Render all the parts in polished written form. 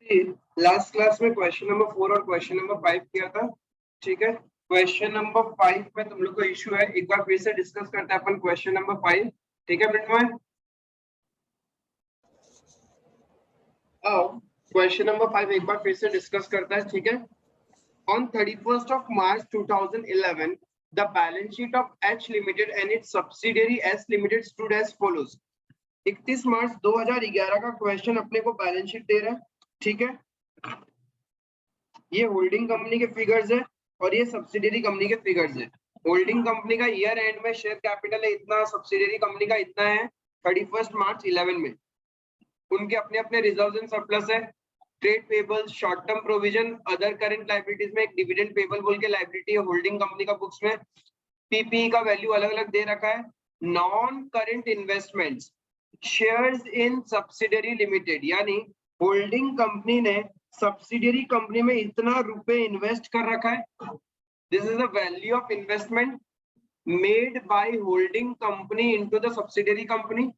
Last class में question number 4 और question number 5 किया था, ठीक है। क्वेश्चन नंबर 5 में तुम लोग को इश्यू है, एक बार फिर से डिस्कस करते हैं अपन क्वेश्चन नंबर 5, ठीक है मृण्मय। आओ क्वेश्चन नंबर 5 एक बार फिर से डिस्कस करता है, ठीक है। On 31st of March 2011, the balance sheet of H Limited and its subsidiary S Limited stood as follows. 31 मार्च 2011 का क्वेश्चन अपने को बैलेंस शीट दे रहा है, ठीक है। ये होल्डिंग कंपनी के फिगर्स है और ये सब्सिडियरी कंपनी के फिगर्स है। होल्डिंग कंपनी का ईयर एंड में शेयर कैपिटल है इतना, सब्सिडियरी कंपनी का इतना है 31 मार्च 11 में। उनके अपने अपने रिजर्व्स एंड सरप्लस है। Trade payables, short term provision, other current liabilities में एक डिविडेंड पेबल बोल के लायबिलिटी है होल्डिंग कंपनी का बुक्स में। पीपीई का वैल्यू अलग अलग दे रखा है। Non current investments, shares in subsidiary limited, यानी होल्डिंग कंपनी ने सब्सिडियरी कंपनी में इतना रुपए इन्वेस्ट कर रखा है। This is the value of investment made by holding company into the subsidiary company.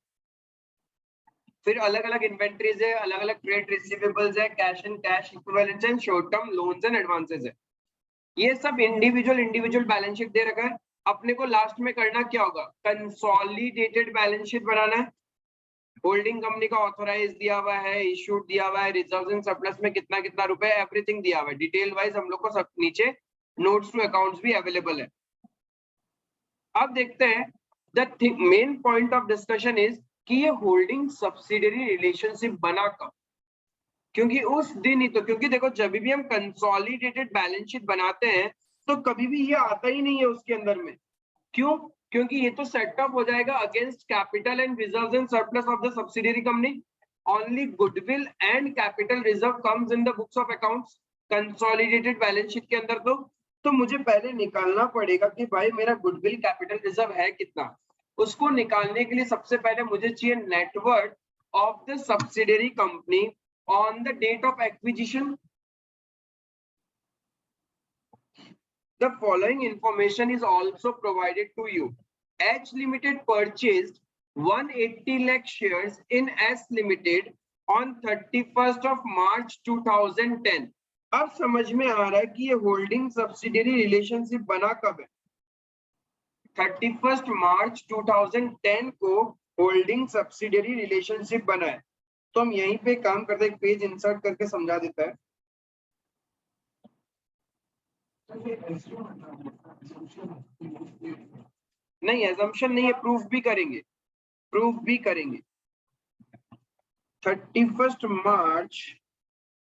फिर अलग अलग इन्वेंटरीज है, अलग अलग ट्रेड रिसीवेबल्स है, cash and cash equivalents and short term loans and advances है। ये सब इंडिविजुअल बैलेंस शीट दे रखा है। अपने को लास्ट में करना क्या होगा, कंसोलिडेटेड बैलेंस शीट बनाना है। होल्डिंग कंपनी का ऑथराइज दिया हुआ है, इश्यूड दिया हुआ है, रिजर्व्स एंड सरप्लस में कितना कितना रुपए, एवरीथिंग दिया हुआ है डिटेल वाइज। हम लोग को सब नीचे नोट्स टू अकाउंट्स भी अवेलेबल है। अब देखते हैं the main point of discussion is कि ये होल्डिंग सब्सिडियरी रिलेशनशिप बना कब, क्योंकि उस दिन ही तो, क्योंकि देखो जब भी हम कंसोलिडेटेड बैलेंस शीट बनाते हैं तो कभी भी ये आता ही नहीं है उसके अंदर में। क्यों? क्योंकि ये तो सेटअप हो जाएगा against capital and reserves and surplus of the subsidiary company. Only goodwill and capital reserve comes in the books of accounts consolidated balance sheet के अंदर। तो मुझे पहले निकालना पड़ेगा कि भाई मेरा गुडविल कैपिटल रिजर्व है कितना। उसको निकालने के लिए सबसे पहले मुझे चाहिए net worth of the subsidiary company on the date of acquisition. The following information is also provided to you. H Limited purchased 180 lakh shares in S Limited on 31st of March 2010. अब समझ में आ रहा है कि ये होल्डिंग सब्सिडियरी रिलेशनशिप बना कब है। 31 मार्च 2010 को होल्डिंग सब्सिडियरी रिलेशनशिप बना है। तो हम यहीं पे काम करते हैं, एक पेज इंसर्ट करके समझा देता है। नहीं, assumption नहीं है, प्रूफ भी करेंगे, प्रूफ भी करेंगे। 31 मार्च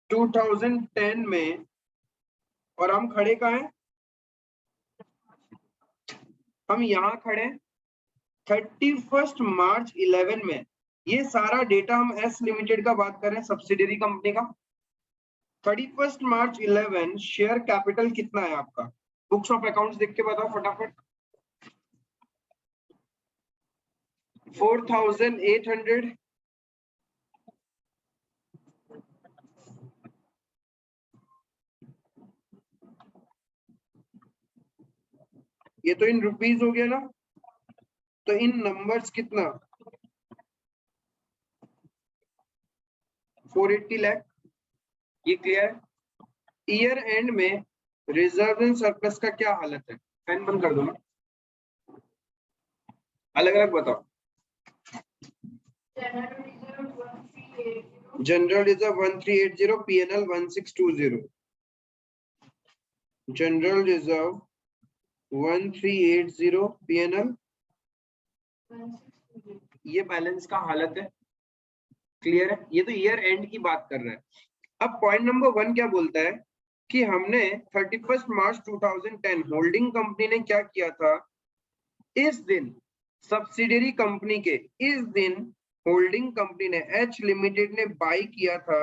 2010 में, और हम खड़े कहाँ हैं, हम यहाँ खड़े। 31 मार्च 11 में ये सारा डेटा हम एस लिमिटेड का बात कर रहे हैं, सब्सिडियरी कंपनी का। 31 मार्च 11 शेयर कैपिटल कितना है आपका, बुक्स ऑफ अकाउंट्स देख के बताओ फटाफट। 4800। ये तो इन रुपीस हो गया ना, तो इन नंबर्स कितना, 480 लाख। ये क्लियर। ईयर एंड में रिजर्व एंड सरप्लस का क्या हालत है, फैन बंद कर दो ना, अलग अलग बताओ। General reserve 1380, PNL 1620। General reserve 1380, PNL, ये बैलेंस का हालत है। क्लियर है, ये तो ईयर एंड की बात कर रहा है। अब पॉइंट नंबर 1 क्या बोलता है कि हमने 31 मार्च 2010 होल्डिंग कंपनी ने क्या किया था, इस दिन सब्सिडियरी कंपनी के, इस दिन होल्डिंग कंपनी ने एच लिमिटेड ने बाय किया था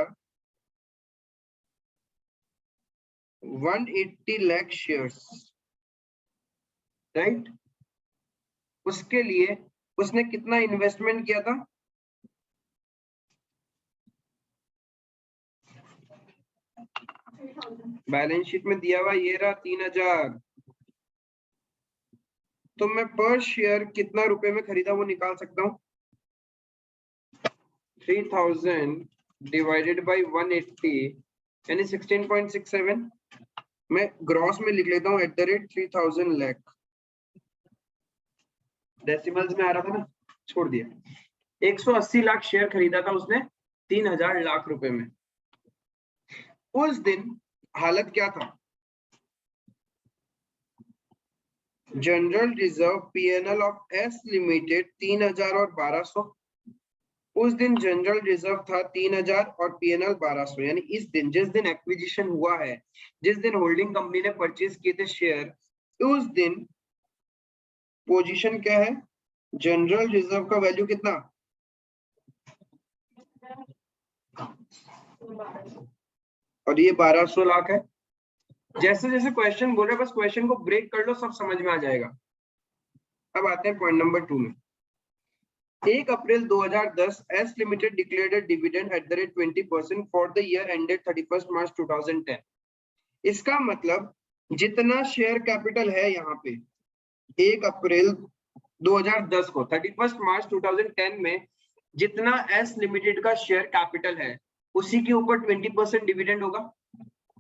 180 लाख शेयर्स, राइट। उसके लिए उसने कितना इन्वेस्टमेंट किया था, बैलेंस शीट में दिया हुआ ये रहा 3000। तो मैं पर शेयर कितना रुपए में खरीदा वो निकाल सकता हूँ, 3000 डिवाइडेड बाई 180 यानी 16.67। मैं ग्रॉस में लिख लेता हूँ @3000 लाख। डेसिमल्स में आ रहा था ना, छोड़ दिया। 180 लाख शेयर खरीदा था उसने 3000 लाख रुपए में। उस दिन हालत क्या था? General reserve PNL of S limited 3000 और 1200। उस दिन जनरल रिजर्व था 3000 और पीएनएल 1200, यानी इस दिन, जिस दिन एक्विजिशन हुआ है, जिस दिन होल्डिंग कंपनी ने परचेज किए थे शेयर, उस दिन पोजीशन क्या है? जनरल रिजर्व का वैल्यू कितना? और ये 1200 लाख है। जैसे जैसे क्वेश्चन बोल रहे बस क्वेश्चन को ब्रेक कर लो, सब समझ में आ जाएगा। अब आते हैं पॉइंट नंबर 2 में। 1 अप्रैल 2010 S limited declared a dividend eight the rate 20% for the year ended 31 March 2010। इसका मतलब जितना शेयर कैपिटल है यहाँ पे 1 अप्रैल 2010 को 31 मार्च 2010 में जितना एस लिमिटेड का शेयर कैपिटल है उसी के ऊपर 20% डिविडेंड होगा,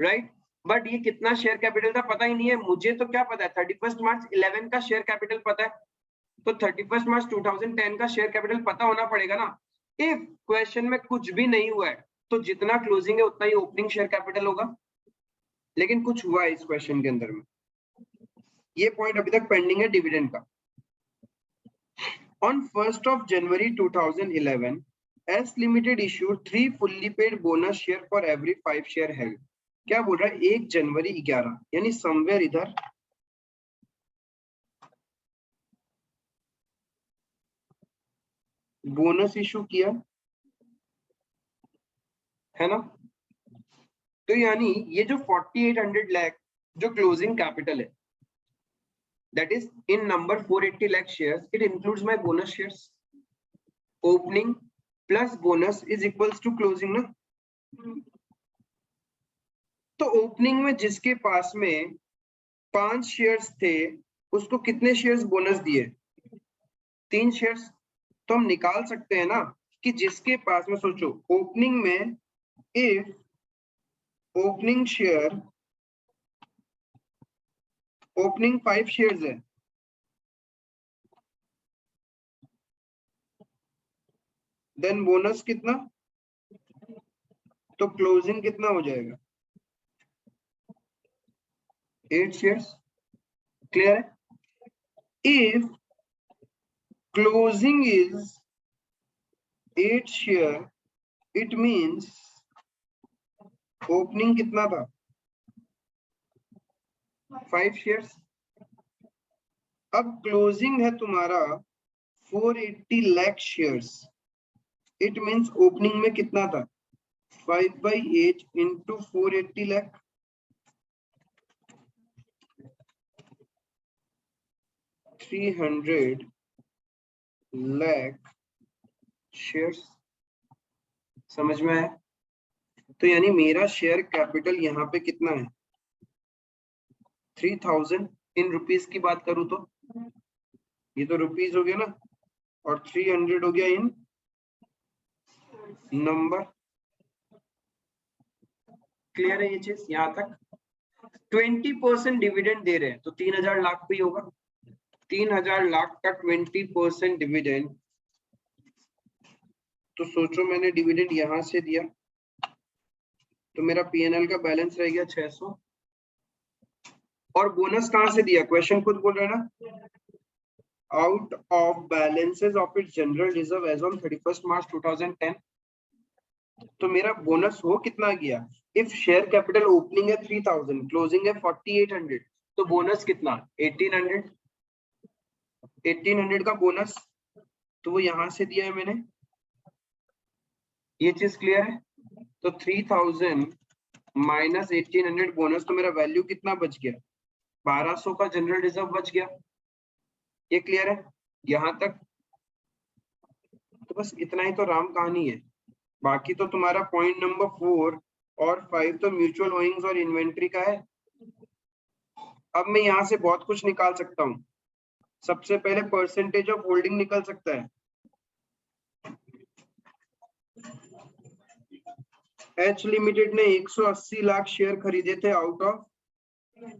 राइट? बट ये कितना शेयर कैपिटल था पता ही नहीं है मुझे। तो क्या पता है? 31 मार्च 11 का शेयर कैपिटल पता है, तो 31 मार्च 2010 का शेयर कैपिटल पता होना पड़ेगा ना। इफ क्वेश्चन में कुछ भी नहीं हुआ है तो जितना क्लोजिंग है उतना ही ओपनिंग शेयर कैपिटल होगा, लेकिन कुछ हुआ है इस क्वेश्चन के अंदर में। ये पॉइंट अभी तक पेंडिंग है डिविडेंड का। On 1st of January 2011, S Limited issued 3 fully paid bonus share for every 5 share held. क्या बोल रहा है? 1 जनवरी 11 यानी समवेयर इधर बोनस इशू किया है ना। तो यानी ये जो 4800 लाख जो क्लोजिंग कैपिटल है, that is in number 480 lakh shares, it includes my bonus shares. Opening plus bonus is equals to closing ना। तो ओपनिंग में जिसके पास में 5 शेयर्स थे उसको कितने शेयर्स बोनस दिए? 3 शेयर्स। तो हम निकाल सकते हैं ना कि जिसके पास में, सोचो ओपनिंग में if opening share, opening 5 shares है, देन बोनस कितना, तो क्लोजिंग कितना हो जाएगा? 8 शेयर्स। क्लियर है? If closing is 8 share, it means opening कितना था? 5 shares। अब closing है तुम्हारा 480 lakh shares, it means opening में कितना था? 5/8 into 480 lakh, 300 lakh शेयर्स। समझ में आया? तो यानी मेरा शेयर कैपिटल यहाँ पे कितना है? 3000 इन रुपीस की बात करूं तो ये तो रुपीस हो गया ना, और 300 हो गया इन नंबर। क्लियर है ये चीज यहाँ तक? 20% डिविडेंड दे रहे हैं तो 3000 लाख भी होगा। 3000 लाख का 20% डिविडेंड, तो सोचो मैंने डिविडेंड यहां से दिया तो मेरा पीएनएल का बैलेंस रह गया 600, और बोनस कहां से दिया? क्वेश्चन खुद बोल रहा है ना, out of balances of its general reserve as on 31 March 2010। तो मेरा बोनस हो कितना गया? इफ शेयर कैपिटल ओपनिंग है 3000, क्लोजिंग है 4800, तो बोनस कितना? 1800। 1800 का बोनस तो वो यहां से दिया है मैंने। ये चीज क्लियर है? तो 3000 माइनस 1800 बोनस, तो मेरा वैल्यू कितना बच गया? 1200 का जनरल रिजर्व बच गया। ये क्लियर है यहां तक? तो बस इतना ही तो राम कहानी है। बाकी तो तुम्हारा पॉइंट नंबर 4 और 5 तो म्यूचुअल ओइंग्स और इन्वेंट्री का है। अब मैं यहां से बहुत कुछ निकाल सकता हूं। सबसे पहले परसेंटेज ऑफ होल्डिंग निकल सकता है। एच लिमिटेड ने 180 लाख शेयर खरीदे थे आउट ऑफ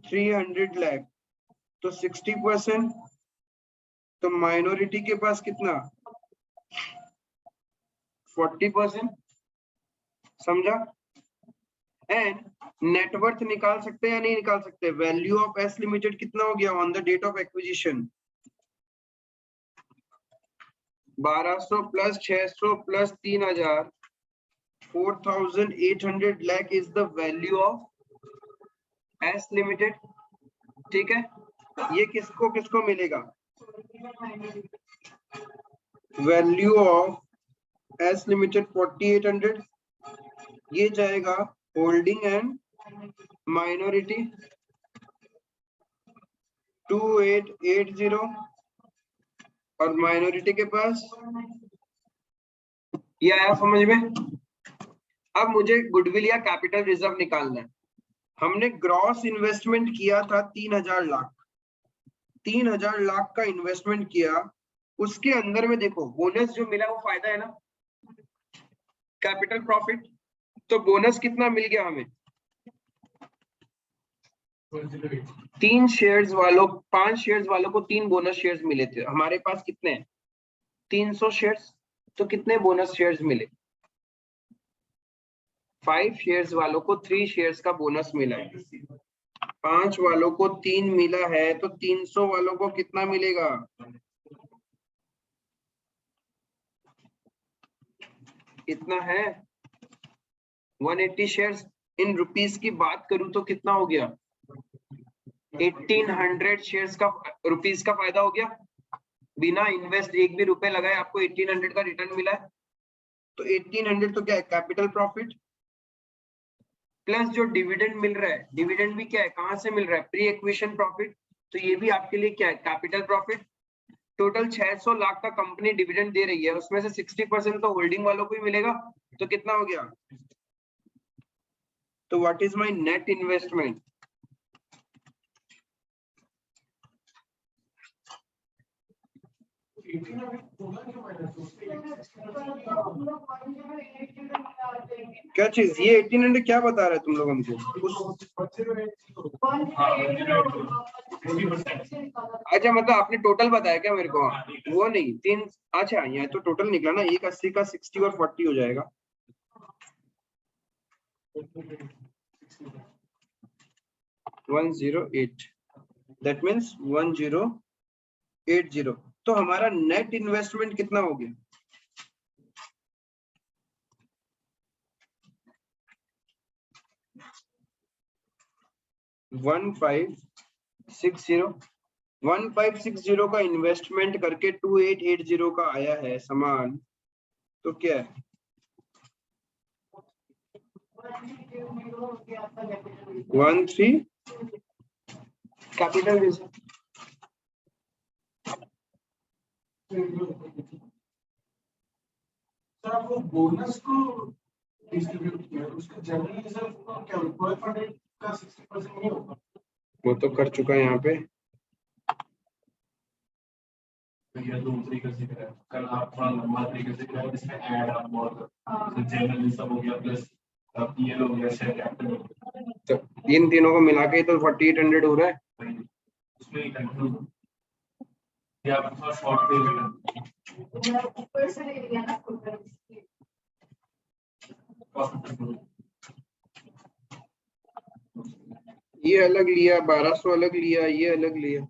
300 लाख, तो 60%, तो माइनॉरिटी के पास कितना 40%, समझा। एंड नेटवर्थ निकाल सकते हैं या नहीं निकाल सकते, वैल्यू ऑफ एस लिमिटेड कितना हो गया on the date of acquisition, 1200 plus 600 plus 3000, 4800 lakh is the value of S limited. ठीक है, ये किसको किसको मिलेगा, वैल्यू ऑफ एस लिमिटेड 4800, ये जाएगा होल्डिंग एंड माइनॉरिटी 2880, और माइनॉरिटी के पास ये आया समझ में। अब मुझे गुडविल या कैपिटल रिजर्व निकालना है। हमने ग्रॉस इन्वेस्टमेंट किया था 3000 लाख, 3000 लाख का इन्वेस्टमेंट किया, उसके अंदर में देखो बोनस जो मिला वो फायदा है ना, कैपिटल प्रॉफिट, तो बोनस कितना मिल गया हमें, 3 शेयर्स वालों 5 शेयर्स वालों को 3 बोनस शेयर्स मिले थे, हमारे पास कितने हैं 300 शेयर्स, तो कितने बोनस शेयर्स मिले, 5 शेयर्स वालों को 3 शेयर्स का बोनस मिला है, 5 वालों को 3 मिला है, तो 300 वालों को कितना मिलेगा, कितना है 180 शेयर्स। इन रुपीस की बात करूं तो कितना हो गया 1800 शेयर्स का रुपीस का फायदा हो गया, बिना इन्वेस्ट एक भी रुपए लगाए आपको 1800 का रिटर्न मिला है, तो 1800 तो क्या है कैपिटल प्रॉफिट, प्लस जो डिविडेंड मिल रहा है, डिविडेंड भी क्या है कहां से मिल रहा है, प्री एक्विजिशन प्रॉफिट, तो ये भी आपके लिए क्या है कैपिटल प्रॉफिट। टोटल 600 लाख का कंपनी डिविडेंड दे रही है, उसमें से 60% तो होल्डिंग वालों को ही मिलेगा, तो कितना हो गया, तो what is my net investment, क्या चीज ये 1800 क्या बता रहे तुम लोग हमको, अच्छा मतलब आपने टोटल बताया क्या मेरे को, वो नहीं 3, अच्छा यहाँ तो टोटल निकला ना, 180 का 60 और 40 हो जाएगा, 108, दैट मीन्स 1080, तो हमारा नेट इन्वेस्टमेंट कितना हो गया, 1560 का इन्वेस्टमेंट करके 2880 का आया है सामान, तो क्या है 13 कैपिटल रिजर्व। सर वो बोनस को डिस्ट्रीब्यूट किया, उसका जनरल रिजर्व को क्या एम्प्लॉय फंड का 60% नहीं होगा, वो तो कर चुका है यहाँ पे, ये दो तरीके से करा, कल आप थोड़ा लंबा तरीके से करा, इसमें ऐड आप और जनरल रिजर्व हो गया प्लस पीएल हो गया शेयर कैपिटल, तो इन तीनों को मिला के तो 4800 हो रहा है, उसमें ही कंक्लूड या आप थोड़ा शॉर्ट पे लेना, ऊपर से ले लिया ना ये अलग लिया 1200 अलग लिया, ये अलग लिया,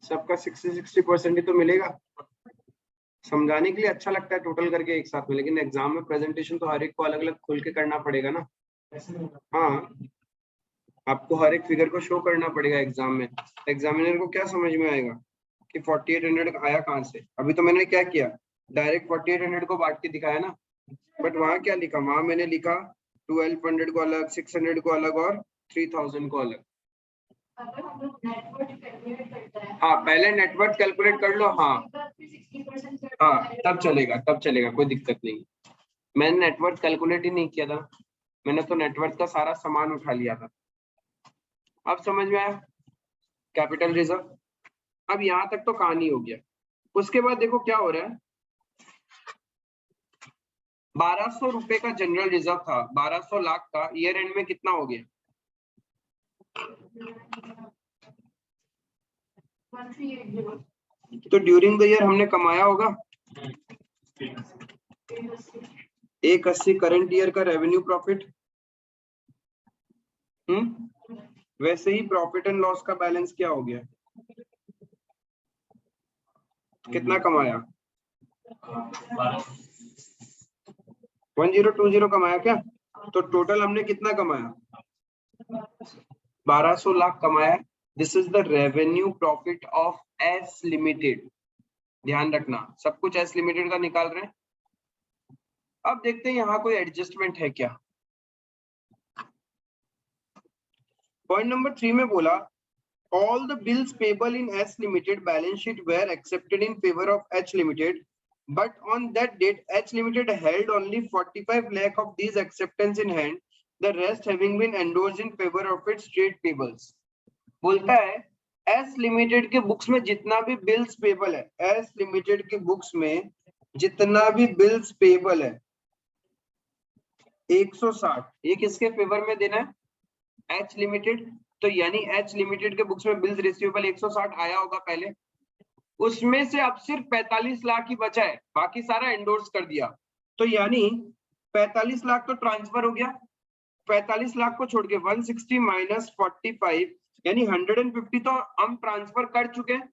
सबका 60% ही तो मिलेगा। समझाने के लिए अच्छा लगता है टोटल करके एक साथ में, लेकिन एग्जाम में प्रेजेंटेशन तो हर एक को अलग अलग खोल के करना पड़ेगा ना। हाँ, आपको हर एक फिगर को शो करना पड़ेगा एग्जाम में, एग्जामिनर को क्या समझ में आएगा कि 4800 आया कहाँ से। अभी तो मैंने क्या किया, डायरेक्ट 4800 को बांट के दिखाया ना, बट वहां क्या लिखा, वहां मैंने लिखा 1200 को अलग, 600 को अलग और 3000 को अलग। हाँ पहले नेटवर्क कैलकुलेट कर लो, हाँ तब चलेगा कोई दिक्कत नहीं। मैंने नेटवर्क कैलकुलेट ही नहीं किया था, मैंने तो नेटवर्क का सारा सामान उठा लिया था। अब समझ में आया कैपिटल रिजर्व। अब यहाँ तक तो कहानी हो गया। उसके बाद देखो क्या हो रहा है, 1200 रुपए का जनरल रिजर्व था, 1200 लाख का, ईयर एंड में कितना हो गया? 1380। तो ड्यूरिंग द ईयर हमने कमाया होगा 180 करंट ईयर का रेवेन्यू प्रॉफिट। वैसे ही प्रॉफिट एंड लॉस का बैलेंस क्या हो गया? कितना कमाया? 1020 कमाया क्या? तो टोटल हमने कितना कमाया? 1200 लाख कमाया। This is the revenue profit of S limited. ध्यान रखना, सब कुछ एस लिमिटेड का निकाल रहे हैं। अब देखते हैं यहाँ कोई एडजस्टमेंट है क्या। पॉइंट नंबर 3 में बोला all the bills payable in S Limited balance sheet were accepted in favor of H Limited, but on that date H Limited held only 45 lakh of these acceptance in hand, the rest having been endorsed in favor of its trade payables। बोलता है S Limited के books में जितना भी bills payable है, S Limited के books में जितना भी बिल्स पेबल है 160, ये किसके फेवर में देना है? H Limited। तो यानी H लिमिटेड के बुक्स में बिल्स रिसीवेबल 160 आया होगा पहले, उसमें से अब सिर्फ 45 लाख ही बचा है, बाकी सारा एंडोर्स कर दिया। तो यानी 45 लाख तो ट्रांसफर हो गया, 45 लाख को छोड़ के 160 माइनस 45 यानी 150 तो हम ट्रांसफर कर चुके हैं।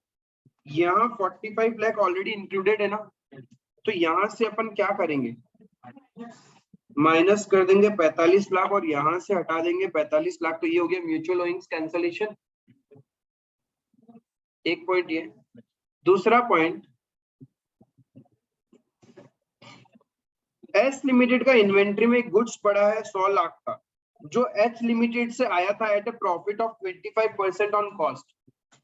यहाँ 45 लाख ऑलरेडी इंक्लूडेड है ना, तो यहाँ से अपन क्या करेंगे? माइनस कर देंगे 45 लाख और यहां से हटा देंगे 45 लाख। तो ये हो गया म्यूचुअल ओइंग्स कैंसलेशन। एक पॉइंट ये। दूसरा पॉइंट, एस लिमिटेड का इन्वेंट्री में गुड्स पड़ा है 100 लाख का, जो एच लिमिटेड से आया था at a profit of 25% on cost,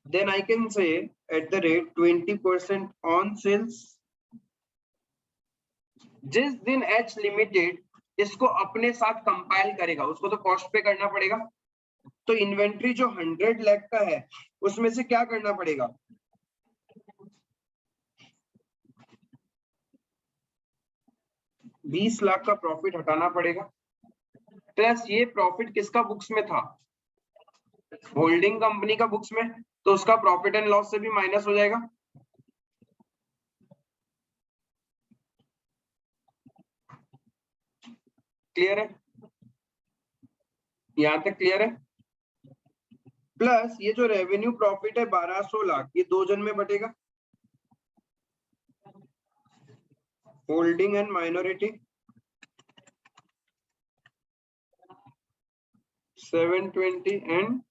then I can say at the rate 20% on sales. जिस दिन एच लिमिटेड इसको अपने साथ कंपाइल करेगा, उसको तो कॉस्ट पे करना पड़ेगा। तो इन्वेंट्री जो 100 लाख का है उसमें से क्या करना पड़ेगा? 20 लाख का प्रॉफिट हटाना पड़ेगा। प्लस ये प्रॉफिट किसका बुक्स में था? होल्डिंग कंपनी का बुक्स में, तो उसका प्रॉफिट एंड लॉस से भी माइनस हो जाएगा। क्लियर है? यहां तक क्लियर है? प्लस ये जो रेवेन्यू प्रॉफिट है 1200 लाख, ये 2 जन में बटेगा, होल्डिंग एंड माइनॉरिटी 720 एंड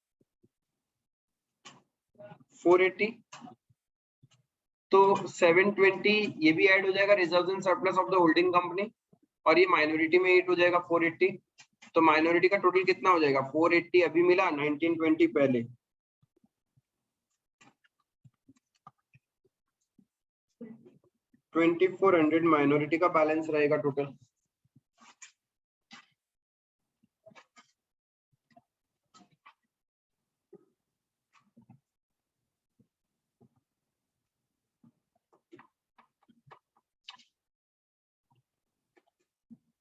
480। तो 720 ये भी ऐड हो जाएगा reserves and surplus of the holding company, और ये माइनॉरिटी में ऐड हो जाएगा 480। तो माइनॉरिटी का टोटल कितना हो जाएगा? 480 अभी मिला, 1920 पहले। $2400 माइनॉरिटी का बैलेंस रहेगा टोटल।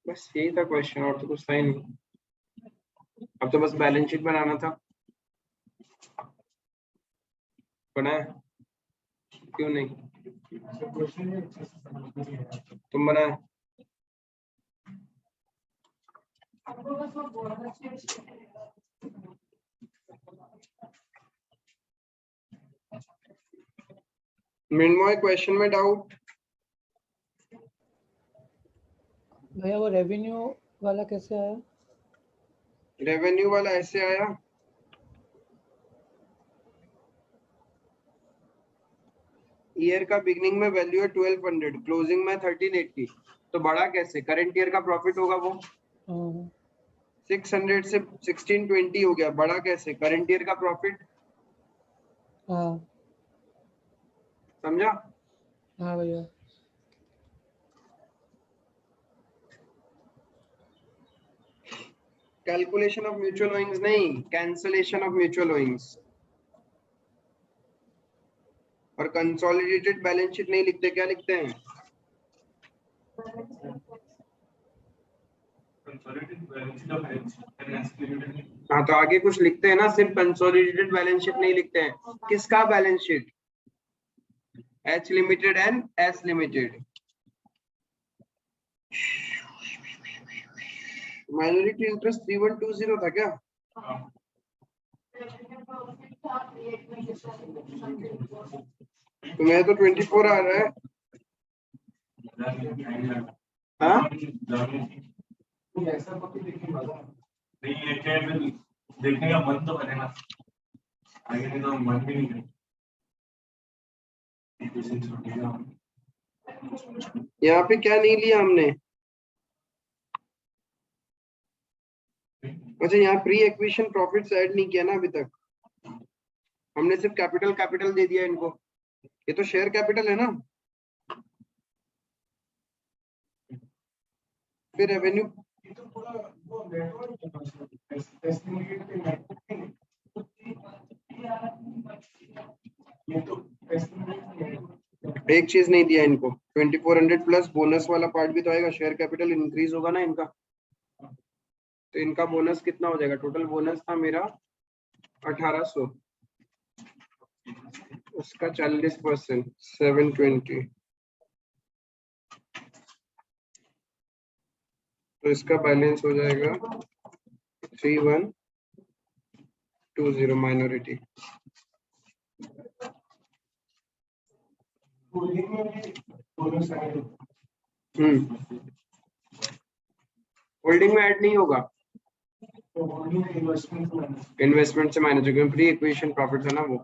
बस यही था क्वेश्चन, और तो कुछ था ही नहीं। अब तो बस बैलेंस शीट बनाना था। बनाया? क्यों नहीं? तुम बनाए? मिनमॉय क्वेश्चन में डाउट? भैया वो रेवेन्यू वाला कैसे आया? रेवेन्यू वाला ऐसे आया, ईयर का बिगनिंग में वैल्यू है 1200, क्लोजिंग में 1380, तो बड़ा कैसे? करंट ईयर का प्रॉफिट होगा वो 600 से 1620 हो गया, बड़ा कैसे? करंट ईयर का प्रॉफिट। समझा? हाँ भैया। कैलकुलेशन ऑफ म्यूचुअल ओइंग्स नहीं, कैंसलेशन ऑफ म्यूचुअल ओइंग्स। और कंसोलिडेटेड बैलेंस शीट नहीं लिखते, क्या लिखते हैं? हाँ तो आगे कुछ लिखते हैं ना, सिर्फ कंसोलिडेटेड बैलेंस शीट नहीं लिखते हैं। किसका balance sheet? H limited and S limited. Minority interest 3120 था क्या? तो मैं तो 24 आ रहा है। हाँ देखने का मन तो करे ना, आगे नहीं तो मन भी नहीं करे। यहाँ पे क्या नहीं लिया हमने? अच्छा यहाँ प्री एक्विजिशन प्रॉफिट्स ऐड नहीं किया ना अभी तक, हमने सिर्फ कैपिटल कैपिटल दे दिया इनको। ये तो शेयर कैपिटल है ना। फिर रेवेन्यू एक चीज नहीं दिया इनको, 2400 प्लस बोनस वाला पार्ट भी तो आएगा, शेयर कैपिटल इंक्रीज होगा ना इनका, तो इनका बोनस कितना हो जाएगा? टोटल बोनस था मेरा 1800, उसका 40% 720, तो इसका बैलेंस हो जाएगा 3120 माइनॉरिटी। होल्डिंग में ऐड नहीं होगा, इन्वेस्टमेंट से माइनस होगा, प्री एक्विजिशन प्रॉफिट है ना वो।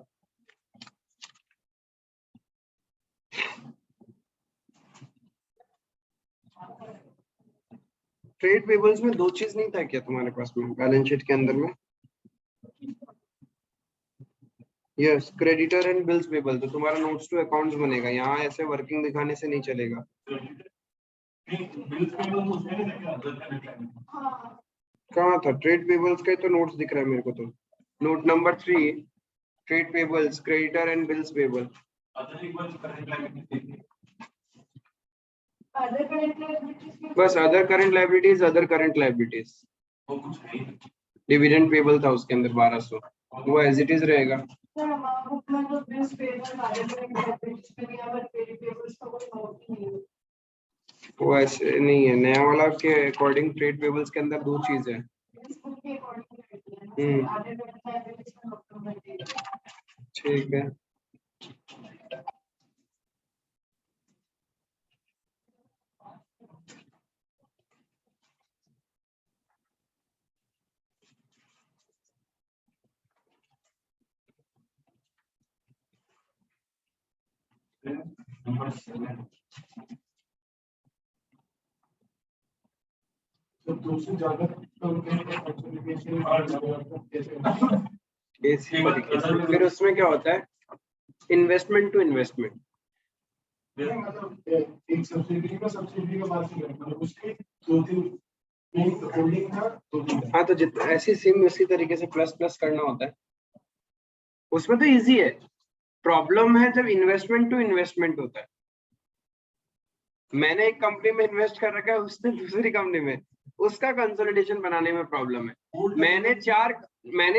ट्रेड पेबल्स में दो चीज नहीं था क्या तुम्हारे पास में बैलेंस शीट के अंदर में? Yes, creditor and bills payable, तो तुम्हारा नोट्स टू अकाउंट्स बनेगा, यहाँ ऐसे वर्किंग दिखाने से नहीं चलेगा। कहाँ था ट्रेड पेबल्स का? तो नोट्स दिख रहा है मेरे को, तो note number 3 trade payables creditor and bills payable. बस other current liabilities, other current liabilities, dividend payable था उसके अंदर 1200, वो एज इट इज रहेगा। वो ऐसे नहीं है, नया वाला के अकॉर्डिंग ट्रेड पेबल्स के अंदर दो चीज है। ठीक है, नंबर 7 तो दूसरी ज्यादा इसी तरीके से फिर उसमें क्या होता है, इन्वेस्टमेंट टू इन्वेस्टमेंट। मतलब एक सब्सिडी का बात नहीं करता, मतलब उसके दो तीन होल्डिंग था तो। हाँ तो जितना ऐसी सिम इसी तरीके से प्लस प्लस करना होता है, उसमें तो इजी है। प्रॉब्लम है जब इन्वेस्टमेंट टू इन्वेस्टमेंट होता है। मैंने एक कंपनी में इन्वेस्ट कर रखा है, उसने दूसरी कंपनी में, उसका कंसोलिडेशन बनाने में प्रॉब्लम है। मैंने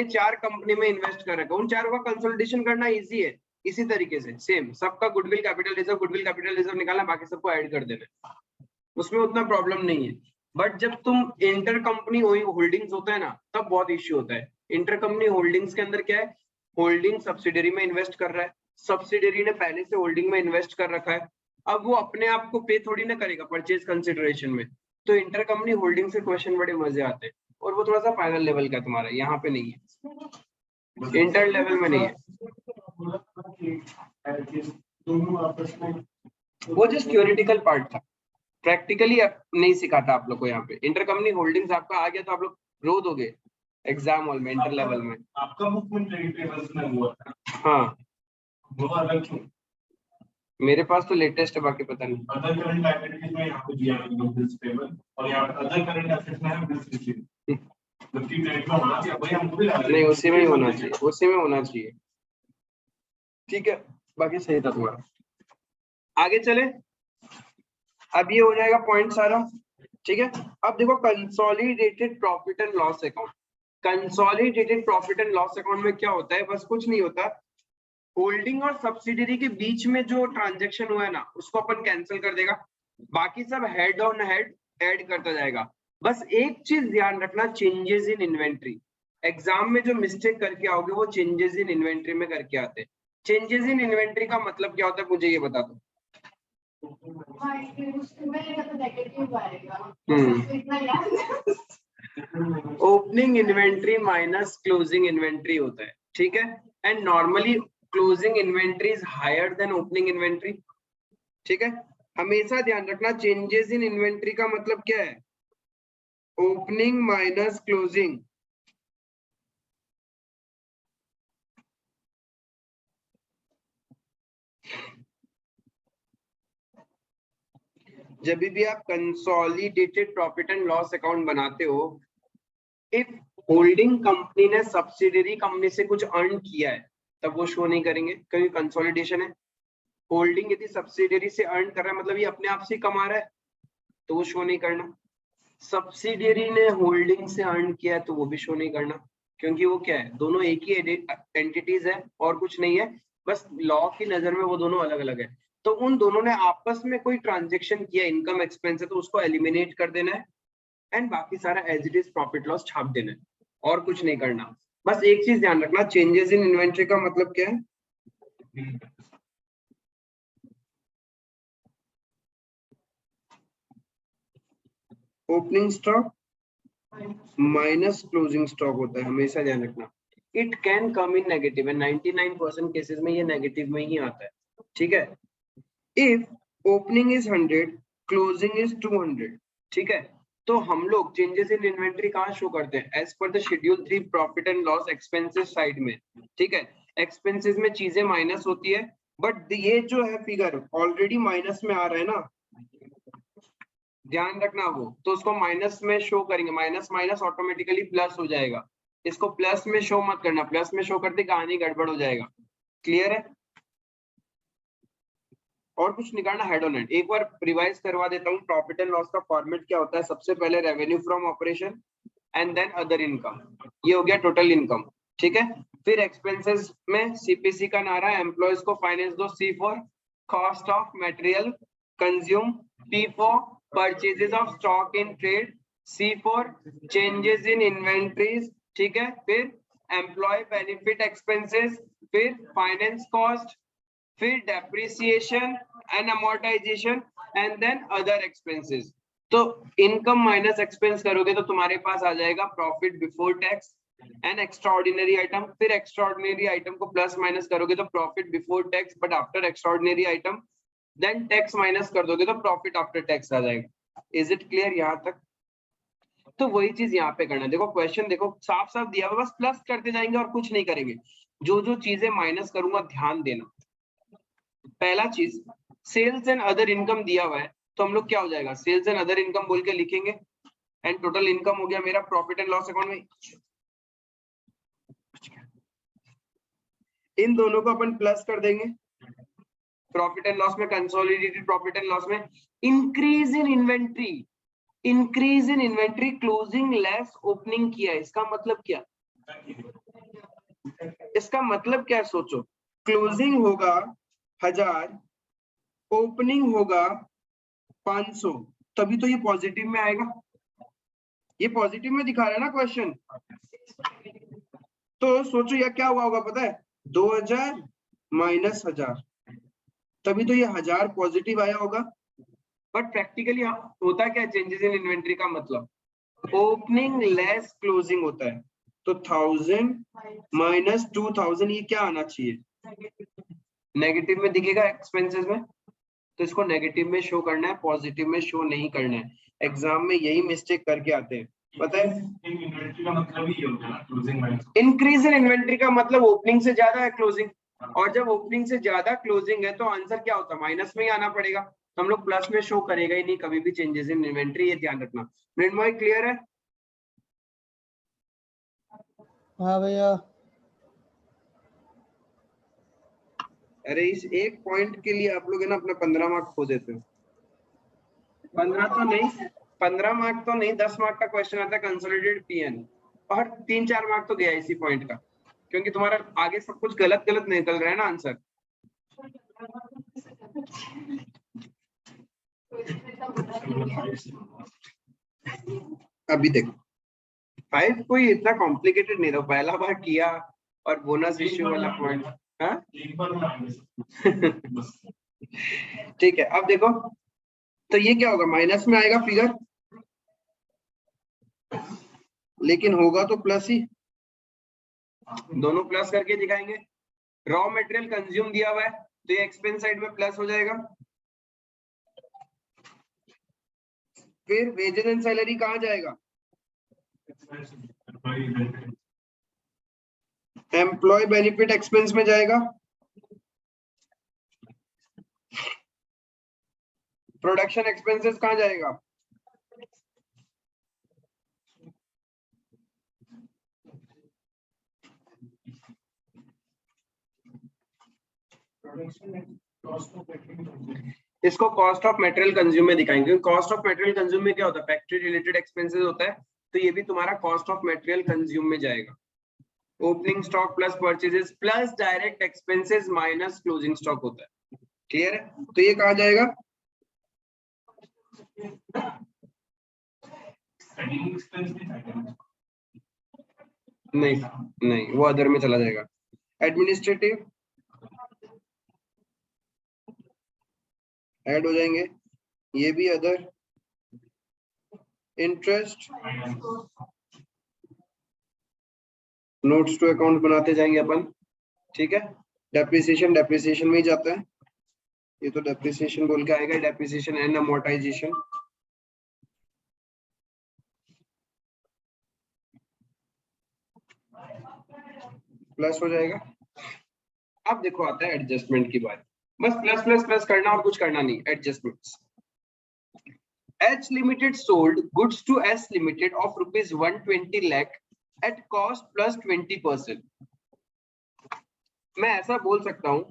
चार कंपनी में इन्वेस्ट कर रखा है, उन चारों का कंसोलिडेशन करना इजी है। इसी तरीके से सेम सबका गुडविल कैपिटल रिजर्व निकालना, बाकी सबको ऐड कर देना, उसमें उतना प्रॉब्लम नहीं है। बट जब तुम इंटर कंपनी होल्डिंग्स होता है ना, तब बहुत इश्यू होता है। इंटर कंपनी होल्डिंग्स के अंदर क्या है, होल्डिंग सब्सिडरी में इन्वेस्ट कर रहा है, सब्सिडरी ने पहले से होल्डिंग में इन्वेस्ट कर रखा है, अब वो अपने आप को पे थोड़ी ना करेगा परचेज कंसिडरेशन में। तो इंटर कंपनी होल्डिंग से क्वेश्चन बड़े मजे आते हैं, और वो थोड़ा सा फाइनल लेवल का तुम्हारा, यहाँ पे नहीं है, इंटर लेवल में नहीं है। वो जस्ट थ्योरेटिकल पार्ट था, प्रैक्टिकली नहीं सिखाता आप लोग को। यहाँ पे इंटर कंपनी होल्डिंग्स आपका आ गया तो आप लोग रो दोगे एग्जाम हॉल में, इंटर लेवल में। आपका बुक में ट्रेड पेबल्स में हुआ था? हाँ, वो अलग क्यों? मेरे पास तो लेटेस्ट है, बाकी पता नहीं। अदर करंट लायबिलिटीज में यहाँ पे दिया है बिल्स पेबल, और यहाँ पे अदर करंट एसेट्स में है बिल्स रिसीव, जबकि ट्रेड में होना चाहिए भाई, हमको भी नहीं, उसी में ही होना चाहिए, उसी में होना चाहिए। ठीक है, बाकी सही था तुम्हारा। आगे चले, अब ये हो जाएगा पॉइंट सारा, ठीक है। अब देखो consolidated profit and loss account, consolidated profit and loss account में क्या होता है, बस कुछ नहीं होता, होल्डिंग और सब्सिडियरी के बीच में जो ट्रांजेक्शन हुआ है ना उसको अपन कैंसिल कर देगा, बाकी सब हेड ऑन हेड ऐड करता जाएगा। बस एक चीज ध्यान रखना, चेंजेस इन इन्वेंट्री, एग्जाम में जो मिस्टेक करके आओगे वो चेंजेस इन इन्वेंट्री में करके आते हैं। चेंजेस इन इन्वेंट्री का मतलब क्या होता है मुझे ये बता दो। Opening inventory minus closing inventory होता है, ठीक है। And normally closing inventory is higher than opening inventory, ठीक है। हमेशा ध्यान रखना चेंजेस इन इन्वेंट्री का मतलब क्या है, ओपनिंग माइनस क्लोजिंग। जब भी आप consolidated profit and loss account बनाते हो, इफ होल्डिंग कंपनी ने सब्सिडियरी कंपनी से कुछ अर्न किया है तब वो शो नहीं करेंगे क्योंकि कंसोलिडेशन है। होल्डिंग यदि सब्सिडियरी से अर्न कर रहा है मतलब ये अपने आप से कमा रहा है तो वो शो नहीं करना। सब्सिडियरी ने होल्डिंग से अर्न किया है तो वो भी शो नहीं करना, क्योंकि वो क्या है, दोनों एक ही एंटिटीज है और कुछ नहीं है, बस लॉ की नजर में वो दोनों अलग अलग है। तो उन दोनों ने आपस में कोई ट्रांजेक्शन किया, इनकम एक्सपेंस है, तो उसको एलिमिनेट कर देना है एंड बाकी सारा as it is profit loss छाप देना है और कुछ नहीं करना। बस एक चीज ध्यान रखना, चेंजेस इन इन्वेंट्री का मतलब क्या है, opening stock minus closing stock होता है, हमेशा ध्यान रखना। It can come in negative and 99% cases में ये नेगेटिव में ही आता है, ठीक है। If opening is 100 closing is 200, ठीक है, तो हम लोग चेंजेस इन इन्वेंट्री कहाँ शो करते हैं, as per the schedule 3 profit and loss expenses side में, ठीक है। एक्सपेंसेस में चीजें माइनस होती है, बट ये जो है फिगर ऑलरेडी माइनस में आ रहा है ना, ध्यान रखना वो, तो उसको माइनस में शो करेंगे, माइनस माइनस ऑटोमेटिकली प्लस हो जाएगा, इसको प्लस में शो मत करना, प्लस में शो करते कहानी गड़बड़ हो जाएगा। क्लियर है? और कुछ निकालना हेड ऑन हेड, एक बार रिवाइज करवा देता हूँ। प्रॉफिट एंड लॉस का फॉर्मेट क्या होता है, सबसे पहले revenue from operation and then other income, ये हो गया टोटल इनकम, ठीक है। फिर एक्सपेंसेस में सीपीसी का नारा, एम्प्लॉयज को फाइनेंस दो, C for cost of material consume, P for purchases of stock in trade, C for changes in inventories, ठीक है। फिर एम्प्लॉय बेनिफिट एक्सपेंसेस, फिर फाइनेंस कॉस्ट, फिर depreciation and amortisation and then other expenses. तो income minus expense करोगे तो तुम्हारे पास आ जाएगा profit before tax and extraordinary item, फिर एक्स्ट्राऑर्डिनरी आइटम को प्लस माइनस करोगे तो profit before tax but after extraordinary item, then tax minus कर दोगे तो प्रॉफिट आफ्टर टैक्स आ जाएगा। इज इट क्लियर यहाँ तक? तो वही चीज यहाँ पे करना है। देखो क्वेश्चन देखो साफ साफ दिया हुआ, बस प्लस करते जाएंगे और कुछ नहीं करेंगे। जो जो चीजें माइनस करूंगा ध्यान देना। पहला चीज, सेल्स एंड अदर इनकम दिया हुआ है तो हम लोग क्या हो जाएगा, सेल्स एंड अदर इनकम बोल के लिखेंगे एंड टोटल इनकम हो गया मेरा प्रॉफिट एंड लॉस अकाउंट में। इन दोनों को अपन प्लस कर देंगे, प्रॉफिट एंड लॉस में, कंसोलिडेटेड प्रॉफिट एंड लॉस में increase in inventory, increase in inventory closing less opening किया है, इसका मतलब क्या, इसका मतलब क्या है सोचो, क्लोजिंग होगा 1000, ओपनिंग होगा 500, तभी तो ये पॉजिटिव में आएगा, ये पॉजिटिव में दिखा रहा है ना क्वेश्चन। तो सोचो यह क्या हुआ होगा पता है, 2000 माइनस 1000, तभी तो ये 1000 पॉजिटिव आया होगा। बट प्रैक्टिकली होता क्या, चेंजेस इन इन्वेंट्री का मतलब ओपनिंग लेस क्लोजिंग होता है, तो 1000 माइनस 2000 ये क्या आना चाहिए, नेगेटिव में दिखेगा एक्सपेंसेस में, तो इसको नेगेटिव में शो करना है, पॉजिटिव में शो नहीं करना है। एग्जाम में यही मिस्टेक करके आते हैं, पता है। इन्वेंट्री का मतलब ही होता है ना closing minus, increase in inventory का मतलब ओपनिंग से ज्यादा है क्लोजिंग, और जब ओपनिंग से ज्यादा क्लोजिंग है तो आंसर क्या होता है, माइनस में ही आना पड़ेगा, तो हम लोग प्लस में शो करेगा ही नहीं कभी भी चेंजेस इन इन्वेंट्री, ये ध्यान रखना। मृण्मय क्लियर है? हाँ भैया। अरे इस एक पॉइंट के लिए आप लोग है ना अपना 15 मार्क्स खो देते हो, 15 तो नहीं 15 मार्क तो नहीं, 10 मार्क का क्वेश्चन आता है कंसोलिडेटेड पीएन, और 3-4 मार्क तो गया इसी पॉइंट का, क्योंकि तुम्हारा आगे सब कुछ गलत गलत निकल रहा है ना आंसर। अभी देखो 5 कोई इतना कॉम्प्लिकेटेड नहीं था, पहला बार किया और बोनस इश्यू वाला पॉइंट। हाँ एक बार में आएंगे बस। ठीक है, अब देखो तो ये क्या होगा, माइनस में आएगा फिगर, लेकिन होगा तो प्लस ही, दोनों प्लस करके दिखाएंगे। रॉ मटेरियल कंज्यूम दिया हुआ है तो ये एक्सपेंस साइड में प्लस हो जाएगा। फिर वेजेस एंड सैलरी कहाँ जाएगा, एम्प्लॉय बेनिफिट एक्सपेंस में जाएगा। प्रोडक्शन एक्सपेंसेस कहाँ जाएगा, इसको कॉस्ट ऑफ मटेरियल कंज्यूम में दिखाएंगे। कॉस्ट ऑफ मटेरियल कंज्यूम में क्या होता है, फैक्ट्री रिलेटेड एक्सपेंसेस होता है, तो ये भी तुम्हारा कॉस्ट ऑफ मटेरियल कंज्यूम में जाएगा। Opening stock plus purchases plus direct expenses minus closing stock होता है। क्लियर है, तो ये कहा जाएगा, नहीं नहीं वो अदर में चला जाएगा। एडमिनिस्ट्रेटिव ऐड हो जाएंगे, ये भी other. Interest notes to account बनाते जाएंगे अपन, ठीक है। डेप्रिसिएशन डेप्रिसिएशन में ही जाता है, ये तो डेप्रिसिएशन बोल के आएगा, डेप्रिसिएशन एंड अमोर्टाइजेशन। प्लस हो जाएगा। अब देखो आता है एडजस्टमेंट की बात, बस प्लस प्लस प्लस करना और कुछ करना नहीं। Adjustments, H Limited sold goods to S Limited of rupees 120 lakh at cost plus 20%। मैं ऐसा बोल सकता हूँ,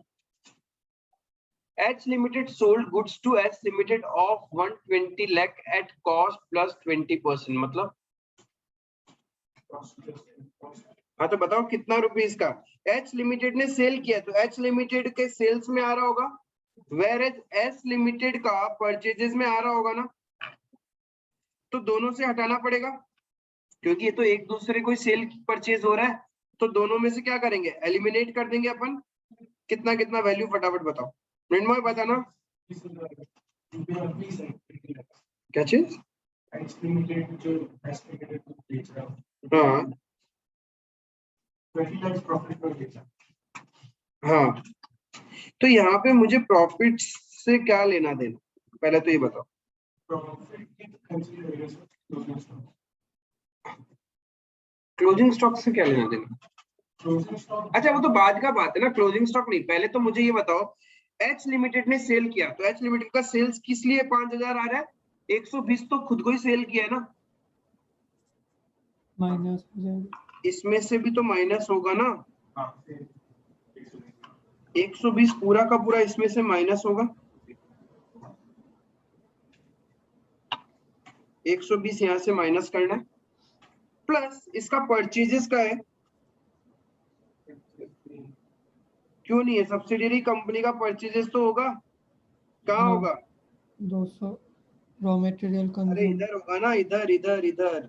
H Limited sold goods to S Limited of 120 lakh at cost plus 20%, मतलब हाँ तो बताओ कितना रुपीस का H Limited ने सेल किया, तो H Limited के सेल्स में आ रहा होगा, whereas S Limited का परचेजेस में आ रहा होगा ना, तो दोनों से हटाना पड़ेगा, क्योंकि ये तो एक दूसरे को सेल परचेज हो रहा है, तो दोनों में से क्या करेंगे, एलिमिनेट कर देंगे अपन। कितना कितना वैल्यू फटाफट बताओ, मृण्मय बताना। क्या चीज, हाँ हाँ, तो यहाँ पे मुझे प्रॉफिट से क्या लेना देना, पहले तो ये बताओ। क्लोजिंग स्टॉक से क्या लेना देना, अच्छा वो तो बाद का बात है ना, क्लोजिंग स्टॉक नहीं, पहले तो मुझे ये बताओ, H लिमिटेड ने सेल किया, तो H लिमिटेड का सेल्स किस लिए 5000 आ रहा है, 120 तो खुद को ही सेल किया है ना, माइनस हो जाएगा, इसमें से भी तो माइनस होगा ना। 120 पूरा का पूरा इसमें से माइनस होगा, 120 यहाँ से माइनस करना है, प्लस इसका परचेजेस का है, क्यों नहीं है, सब्सिडियरी कंपनी का परचेजेस तो होगा, कहाँ होगा, 200 रॉ मटेरियल अरे कंज्यूम, इधर होगा ना, इधर इधर इधर।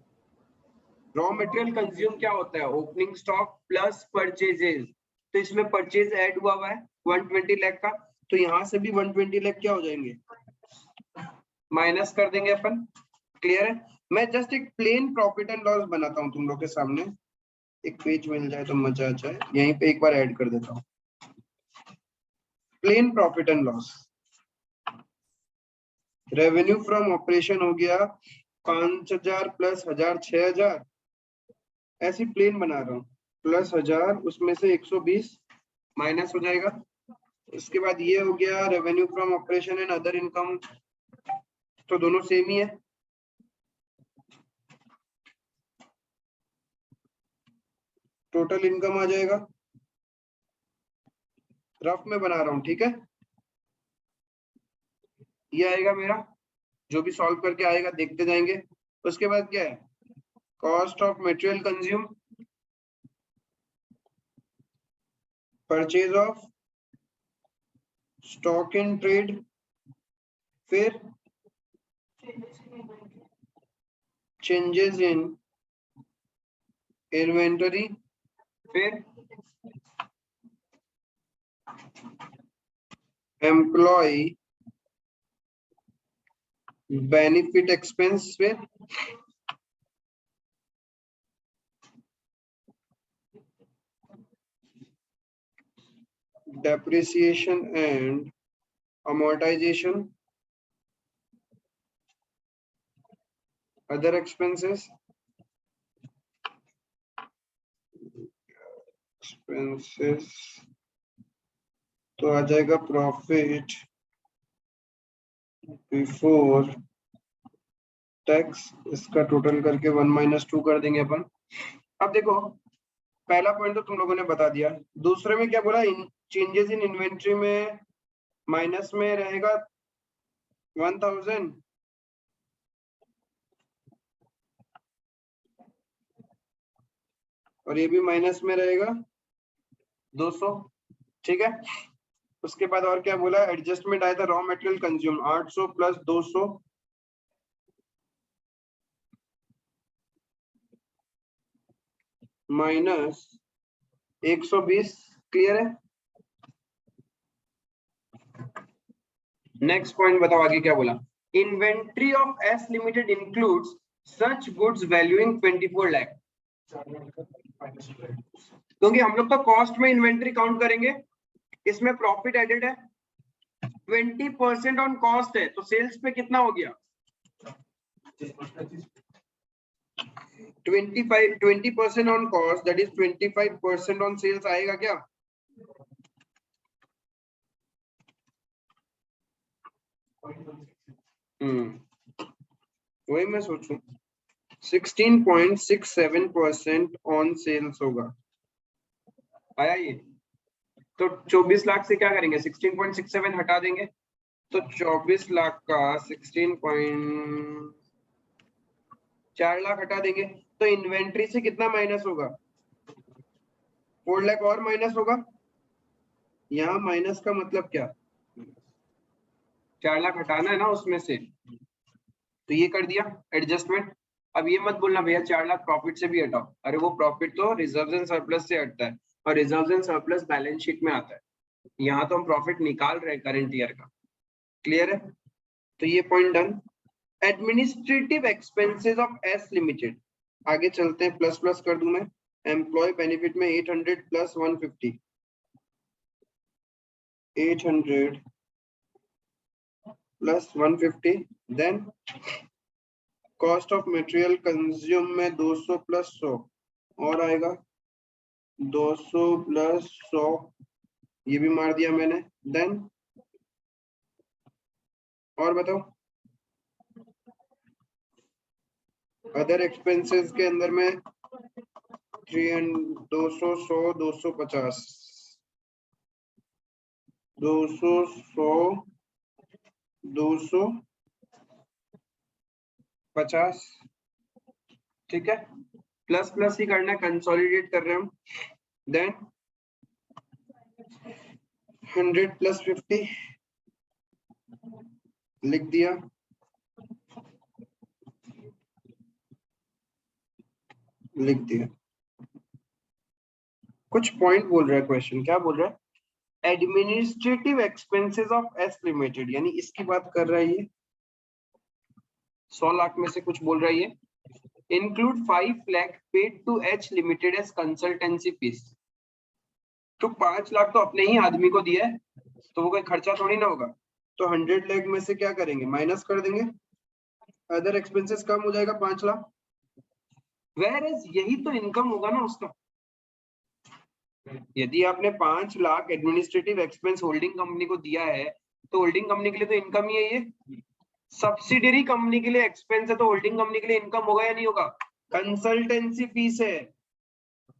रॉ मटेरियल कंज्यूम क्या होता है, ओपनिंग स्टॉक प्लस परचेजेस, तो इसमें परचेज ऐड हुआ है 120 लाख का, तो यहाँ से भी 120 लाख क्या हो जाएंगे, माइनस कर देंगे अपन। क्लियर है, मैं जस्ट एक प्लेन प्रॉफिट एंड लॉस बनाता हूँ तुम लोग के सामने, एक पेज मिल जाए तो मजा आ जाए, यहीं पे एक बार ऐड कर देता हूँ। Plain profit and loss, revenue from operation हो गया 5000 प्लस 1000 6000, ऐसी प्लेन बना रहा हूँ, प्लस 1000 उसमें से 120 माइनस हो जाएगा। इसके बाद ये हो गया revenue from operation and other income, तो दोनों सेम ही है, टोटल इनकम आ जाएगा, रफ में बना रहा हूं, ठीक है, ये आएगा मेरा जो भी सॉल्व करके आएगा देखते जाएंगे। उसके बाद क्या है, cost of material consume, purchase of stock in trade, फिर चेंजेस इन इन्वेंटरी, फिर एम्प्लॉय बेनिफिट एक्सपेंस, फिर depreciation and amortization, other expenses, तो आ जाएगा प्रॉफिट बिफोर टैक्स, इसका टोटल करके 1 - 2 कर देंगे अपन। अब देखो पहला पॉइंट तो तुम लोगों ने बता दिया, दूसरे में क्या बोला, चेंजेस इन इन्वेंट्री में माइनस में रहेगा 1000, और ये भी माइनस में रहेगा 200, ठीक है। उसके बाद और क्या बोला, एडजस्टमेंट आया था raw material consume 800 plus 200 minus 120, clear है। नेक्स्ट पॉइंट बताओ आगे क्या बोला, inventory of S limited includes such goods valuing 24 lakh, क्योंकि हम लोग तो कॉस्ट में इन्वेंट्री काउंट करेंगे, इसमें प्रॉफिट एडेड है, 20% ऑन कॉस्ट है, तो सेल्स पे कितना हो गया 20% on cost, that is 25% on sales आएगा क्या। वही मैं सोचूं, 16.67% ऑन सेल्स होगा, आया ये। तो 24 लाख से क्या करेंगे, 16.67 हटा देंगे, तो 24 लाख का 4 लाख हटा देंगे, तो इन्वेंट्री से कितना माइनस होगा 4 लाख और माइनस होगा। यहाँ माइनस का मतलब क्या, 4 लाख हटाना है ना उसमें से, तो ये कर दिया एडजस्टमेंट। अब ये मत बोलना भैया 4 लाख प्रॉफिट से भी हटाओ, अरे वो प्रॉफिट तो रिजर्व्स एंड सरप्लस से हटता है, और reserves and surplus balance sheet में आता है, यहाँ तो हम प्रॉफिट निकाल रहे हैं करंट ईयर का, क्लियर है। तो ये point done. Administrative expenses of S limited, आगे चलते हैं, प्लस प्लस कर दूं मैं, एम्प्लॉय बेनिफिट में 800 plus 150, 800 plus 150, then cost of material consume में 200 प्लस 100 और आएगा 200 प्लस 100, ये भी मार दिया मैंने, देन और बताओ अदर एक्सपेंसेस के अंदर में 200 100 250 200 100 250, ठीक है, प्लस प्लस ही करना है, कंसोलिडेट कर रहे हैं हम, देन 100 प्लस 50 लिख दिया, कुछ पॉइंट बोल रहा है क्वेश्चन, क्या बोल रहा है, administrative expenses of S limited, यानी इसकी बात कर रहा है ये, 100 लाख में से कुछ बोल रहा है ये, include 5 lakh paid to H limited as consultancy fees, तो 5 लाख तो अपने ही आदमी को दिया है, तो वो कोई खर्चा थोड़ी ना होगा, तो 100 लाख में से क्या करेंगे, माइनस कर देंगे, अदर एक्सपेंसेस कम हो जाएगा 5 लाख, वेयर एज यही तो इनकम होगा ना उसका। यदि आपने 5 lakh administrative expense holding company को दिया है, तो होल्डिंग कंपनी के लिए तो इनकम ही है ये, सब्सिडियरी कंपनी के लिए एक्सपेंस है, तो होल्डिंग कंपनी के लिए इनकम होगा या नहीं होगा, कंसल्टेंसी फीस है,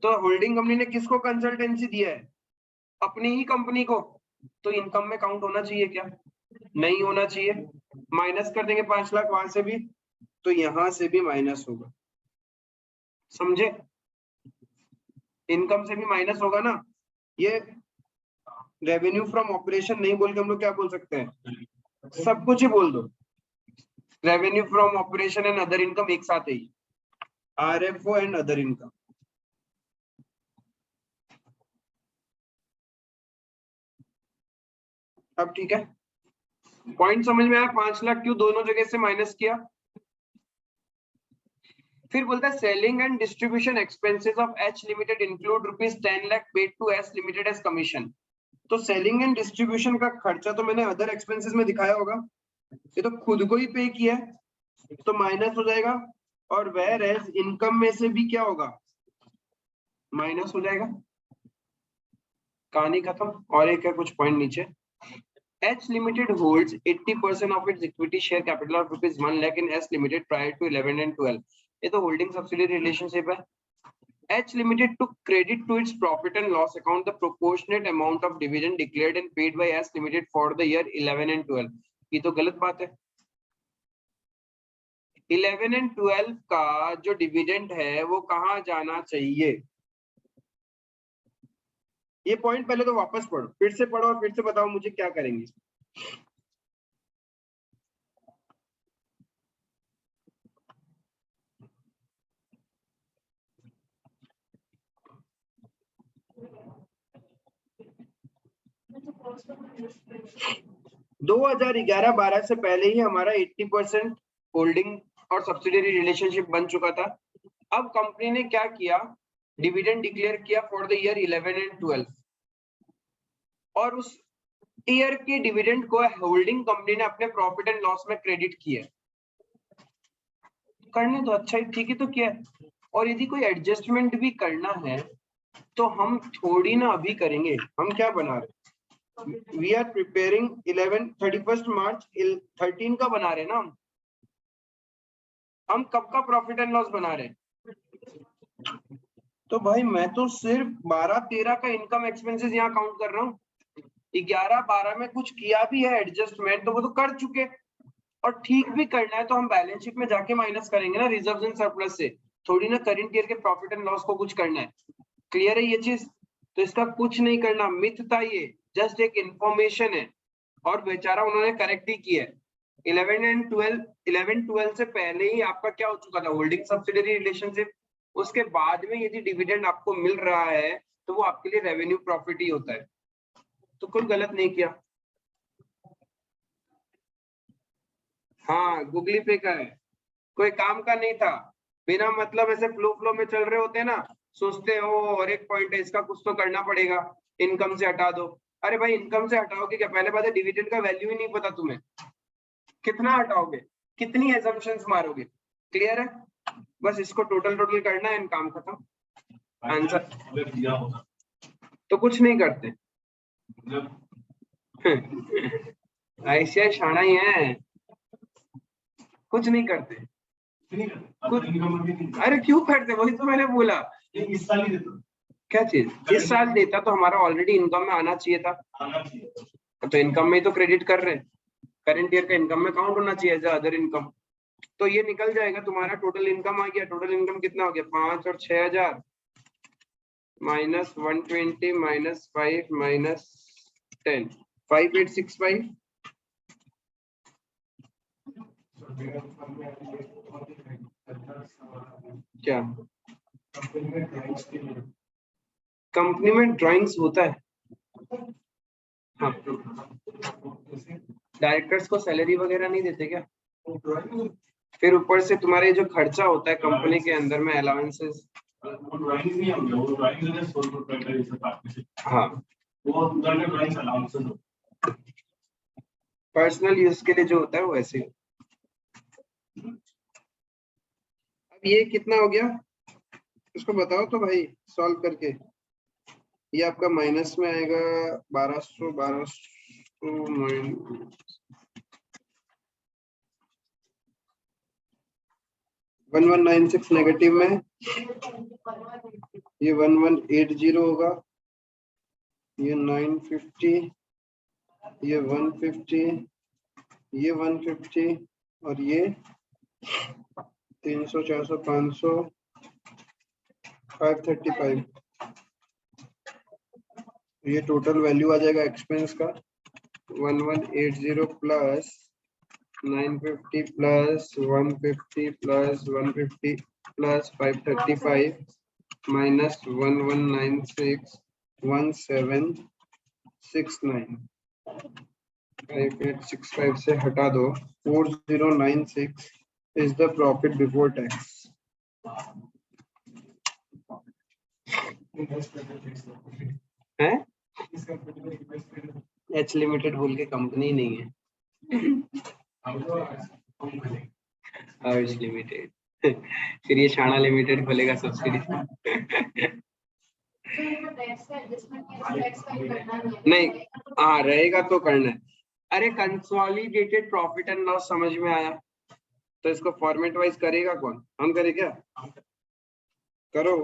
तो होल्डिंग कंपनी ने किसको कंसल्टेंसी दिया है, अपनी ही कंपनी को, तो इनकम में काउंट होना चाहिए क्या, नहीं होना चाहिए, माइनस कर देंगे 5 लाख वहां से भी, तो यहां से भी माइनस होगा, समझे? इनकम से भी माइनस होगा ना। ये रेवेन्यू फ्रॉम ऑपरेशन नहीं बोल के हम लोग क्या बोल सकते हैं, सब कुछ ही बोल दो, revenue from operation and other income एक साथ ही, आरएफओ एंड अदर इनकम। अब ठीक है, पॉइंट समझ में आया? 5 लाख क्यों दोनों जगह से माइनस किया? फिर बोलता है selling and distribution expenses of H limited include ₹10 lakh paid to H limited as commission. तो सेलिंग एंड डिस्ट्रीब्यूशन का खर्चा तो मैंने अदर एक्सपेंसेस में दिखाया होगा, ये तो खुद को ही पे किया है, तो माइनस हो जाएगा, और वेयर एज इनकम में से भी क्या होगा, माइनस हो जाएगा। कहानी खत्म। और एक है कुछ पॉइंट नीचे, H Limited holds 80% of its equity share capital of ₹1 lakh in H Limited prior to 11 and 12। ये तो holding subsidiary relationship है। H Limited took credit to its profit and loss account the proportionate amount of dividend declared and paid by H Limited for the year 11 and 12। ये तो गलत बात है। 11 and 12 का जो डिविडेंड है वो कहाँ जाना चाहिए? ये पॉइंट पहले तो वापस पढ़ो, फिर से पढ़ो और फिर से बताओ मुझे क्या करेंगे। दो 2011-12 से पहले ही हमारा 80% होल्डिंग और सब्सिडियरी रिलेशनशिप बन चुका था। अब कंपनी ने क्या किया, डिविडेंड डिक्लेयर किया फॉर द ईयर 11 एंड 12, और उस ईयर के डिविडेंड को होल्डिंग कंपनी ने अपने प्रॉफिट एंड लॉस में क्रेडिट किया। करने तो अच्छा ही, ठीक है तो क्या है। और यदि कोई एडजस्टमेंट भी करना है तो हम थोड़ी ना अभी करेंगे, हम क्या बना रहे, वी आर प्रिपेयरिंग 31 मार्च 13 का बना रहे ना हम कब का प्रॉफिट एंड लॉस बना रहे? तो भाई मैं तो सिर्फ 12-13 का इनकम एक्सपेंसेस यहाँ काउंट कर रहा हूँ। 11-12 में कुछ किया भी है एडजस्टमेंट तो वो तो कर चुके, और ठीक भी करना है तो हम बैलेंस शीट में जाके माइनस करेंगे ना रिजर्व्स एंड सरप्लस से, थोड़ी ना करंट ईयर के प्रॉफिट एंड लॉस को कुछ करना है। क्लियर है ये चीज? तो इसका कुछ नहीं करना, मिथ था ये, जस्ट एक इंफॉर्मेशन है, और बेचारा उन्होंने करेक्ट ही किया है। 11-12 से पहले ही आपका क्या हो चुका था, होल्डिंग सब्सिडियरी रिलेशनशिप। उसके बाद में यदि डिविडेंड आपको मिल रहा है तो वो आपके लिए रेवेन्यू प्रॉफिट ही होता है, तो कोई गलत नहीं किया। हाँ गुगली पे का है, कोई काम का नहीं था, बिना मतलब ऐसे फ्लो में चल रहे होते हैं ना, सोचते हो और एक पॉइंट है इसका कुछ तो करना पड़ेगा, इनकम से हटा दो। अरे भाई इनकम से हटाओगे क्या, पहले बात है डिविडेंड का वैल्यू ही नहीं पता तुम्हें, कितना हटाओगे, कितनी एजम्पशंस मारोगे। क्लियर है? बस इसको टोटल करना है, काम खत्म। आंसर अगर दिया होगा तो कुछ नहीं करते, ऐसे शाना ही है, कुछ नहीं करते। अरे क्यों करते, वही तो मैंने बोला, इस साल ही देता, क्या चीज इस साल देता तो हमारा ऑलरेडी इनकम में आना चाहिए था, तो इनकम में तो क्रेडिट कर रहे हैं, करंट ईयर का इनकम में काउंट होना चाहिए एज अदर इनकम। तो ये निकल जाएगा तुम्हारा, टोटल इनकम आ गया, टोटल इनकम कितना हो गया, 5 और 6,000 माइनस 120 माइनस 5 माइनस 10, 5865। क्या कंपनी में ड्राइंग्स होता है? हाँ, डायरेक्टर्स को सैलरी वगैरह नहीं देते क्या? फिर ऊपर से तुम्हारे जो खर्चा होता है कंपनी के अंदर में अलाउंसेस, हाँ पर्सनल यूज के लिए जो होता है वो ऐसे। अब ये कितना हो गया इसको बताओ तो भाई, सॉल्व करके। ये आपका माइनस में आएगा 1200 1196 नेगेटिव में, ये 1180 होगा, ये 950, ये 150, ये 150 और ये 300 400 500 535, ये टोटल वैल्यू आ जाएगा एक्सपेंस का 1180 plus 950 plus 150 plus 150 plus 535 minus 1196 1769 5865 से हटा दो 4096 is the profit before tax. है एच लिमिटेड बोल के कंपनी नहीं है एच लिमिटेड फिर ये शाना लिमिटेड खोलेगा सब्सिडी नहीं हाँ रहेगा तो करना है। अरे कंसोलिडेटेड प्रॉफिट एंड लॉस समझ में आया तो इसको फॉर्मेट वाइज करेगा कौन? हम करें क्या? करो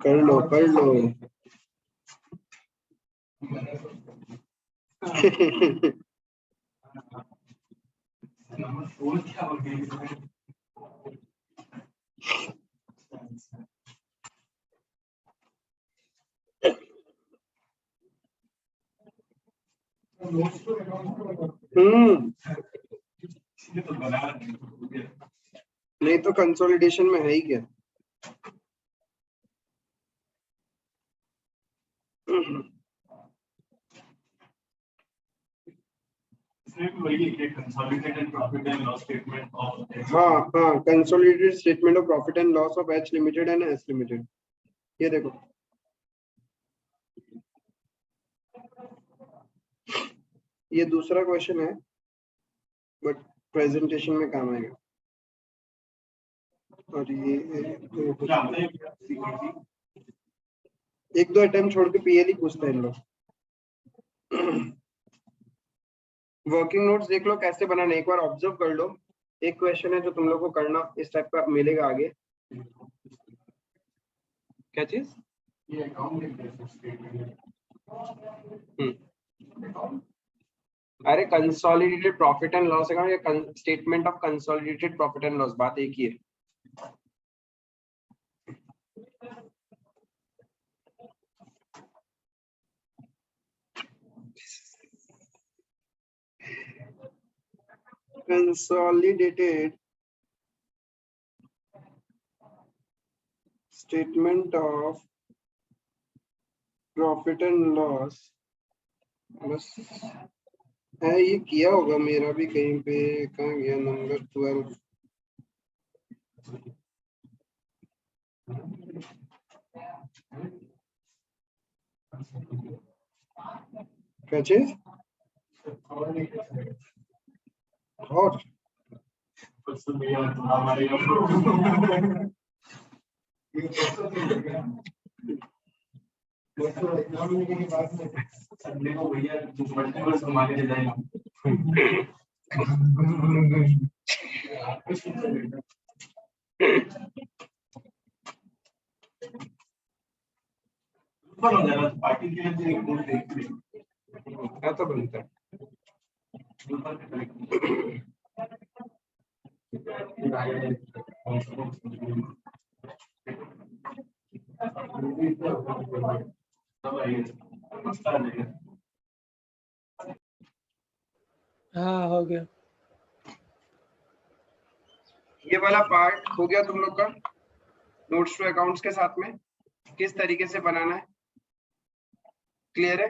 कर लो कर लो नहीं तो कंसोलिडेशन में है ही क्या? हाँ हाँ consolidated statement of profit and loss of H limited and S limited. ये देखो ये दूसरा क्वेश्चन है बट प्रेजेंटेशन में काम आएगा। और ये एक दो अटेम्प्ट छोड़ के पीएल ही पूछते हैं लोग। वर्किंग नोट्स देख लो कैसे बनाना, एक बार ऑब्जर्व कर लो। एक क्वेश्चन है जो तुम लोग को करना इस टाइप का मिलेगा आगे। क्या चीज? अरे consolidated profit and loss account या statement of consolidated profit and loss, बात एक ही है। Consolidated statement of profit and loss बस है, ये किया होगा मेरा भी कहीं पे। कहाँ गया नंबर 12? क्या चीज? और संडे को भैया मल्टीवर्स हमारे डिजाइन पार्टी के लिए एक बोल क्या तो बनता है। हाँ हो गया। ये वाला पार्ट हो गया तुम लोग का नोट्स टू अकाउंट्स के साथ में किस तरीके से बनाना है, क्लियर है?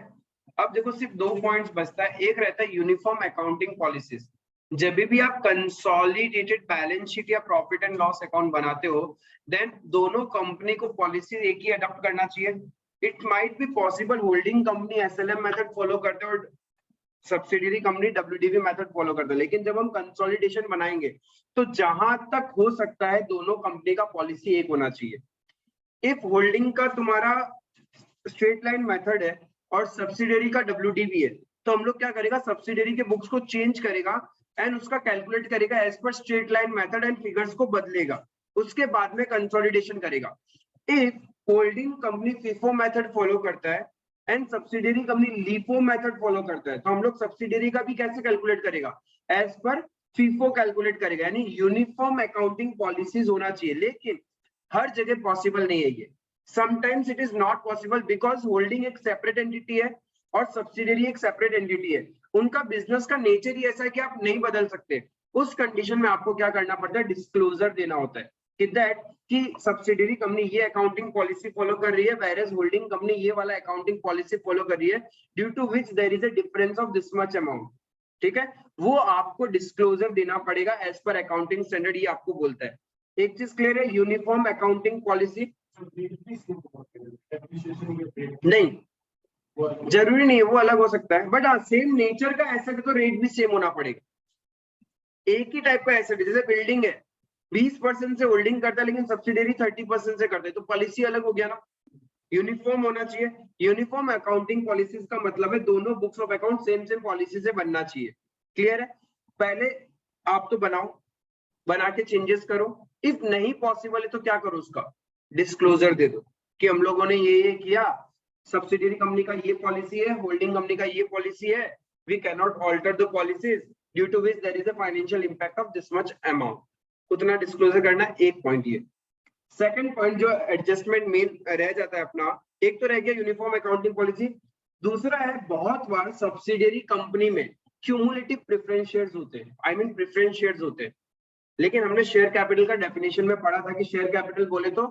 अब देखो सिर्फ दो पॉइंट्स बचता है। एक रहता है यूनिफॉर्म अकाउंटिंग पॉलिसीज। जब भी आप कंसोलिडेटेड बैलेंस शीट या प्रॉफिट एंड लॉस अकाउंट बनाते हो देन दोनों कंपनी को पॉलिसी एक ही अडॉप्ट करना चाहिए। It might be possible holding company SLM method follow करते हो और subsidiary company WDV method follow करते हैं, लेकिन जब हम कंसोलिडेशन बनाएंगे तो जहां तक हो सकता है दोनों कंपनी का पॉलिसी एक होना चाहिए। इफ होल्डिंग का तुम्हारा स्ट्रेट लाइन मेथड है और सब्सिडियरी का डब्ल्यूडीवी है तो हम लोग क्या करेगा, सब्सिडियरी के बुक्स को चेंज करेगा एंड उसका कैलकुलेट करेगा as per straight line method and figures को बदलेगा, उसके बाद में कंसोलिडेशन करेगा। If holding company FIFO method follow करता है and subsidiary company LIFO method follow करता है। तो हम लोग सब्सिडियरी का भी कैसे कैलकुलेट करेगा, एज पर फीफो कैलकुलेट करेगा, यानी यूनिफॉर्म अकाउंटिंग पॉलिसीज होना चाहिए। लेकिन हर जगह पॉसिबल नहीं है ये, sometimes it is not possible because holding एक सेपरेट एंटिटी है और सब्सिडियरी एक सेपरेट एंटिटी है, उनका बिजनेस का नेचर ही ऐसा है कि आप नहीं बदल सकते। उस कंडीशन में आपको क्या करना पड़ता है, डिस्क्लोजर देना होता है कि दैट कि सब्सिडियरी कंपनी ये अकाउंटिंग पॉलिसी फॉलो कर रही है, वेयरएज होल्डिंग कंपनी ये वाला अकाउंटिंग पॉलिसी फॉलो कर रही है, due to which there is a difference of this much amount. ठीक है, वो आपको डिस्क्लोजर देना पड़ेगा एज पर अकाउंटिंग स्टैंडर्ड, ये आपको बोलता है। एक चीज क्लियर है, यूनिफॉर्म अकाउंटिंग पॉलिसी नहीं, जरूरी नहीं है, वो अलग हो सकता है, बट हाँ सेम नेचर का एसेट तो रेट भी सेम होना पड़ेगा। एक ही टाइप का एसेट, जैसे बिल्डिंग है 20% से होल्डिंग करता है लेकिन सब्सिडियरी 30% से करते हैं, तो पॉलिसी अलग हो गया ना, यूनिफॉर्म होना चाहिए। यूनिफॉर्म अकाउंटिंग पॉलिसीज का मतलब है दोनों books of account same same policy से बनना चाहिए। क्लियर है, पहले आप तो बनाओ, बना के चेंजेस करो, इफ नहीं पॉसिबल है तो क्या करो, उसका डिस्क्लोजर दे दो कि हम लोगों ने ये किया, सब्सिडियरी कंपनी का ये पॉलिसी है, होल्डिंग कंपनी का ये पॉलिसी है, we can not alter the policies due to which there is a financial impact of this much amount, उतना डिस्क्लोजर करना। एक पॉइंट ये। सेकंड पॉइंट जो एडजस्टमेंट मेन रह जाता है अपना, एक तो रह गया यूनिफॉर्म अकाउंटिंग पॉलिसी, दूसरा है बहुत बार सब्सिडियरी कंपनी में क्यूमुलेटिव प्रेफरेंस शेयर्स होते हैं, आई मीन प्रेफरेंस शेयर्स होते हैं। लेकिन हमने शेयर कैपिटल का डेफिनेशन में पढ़ा था कि शेयर कैपिटल बोले तो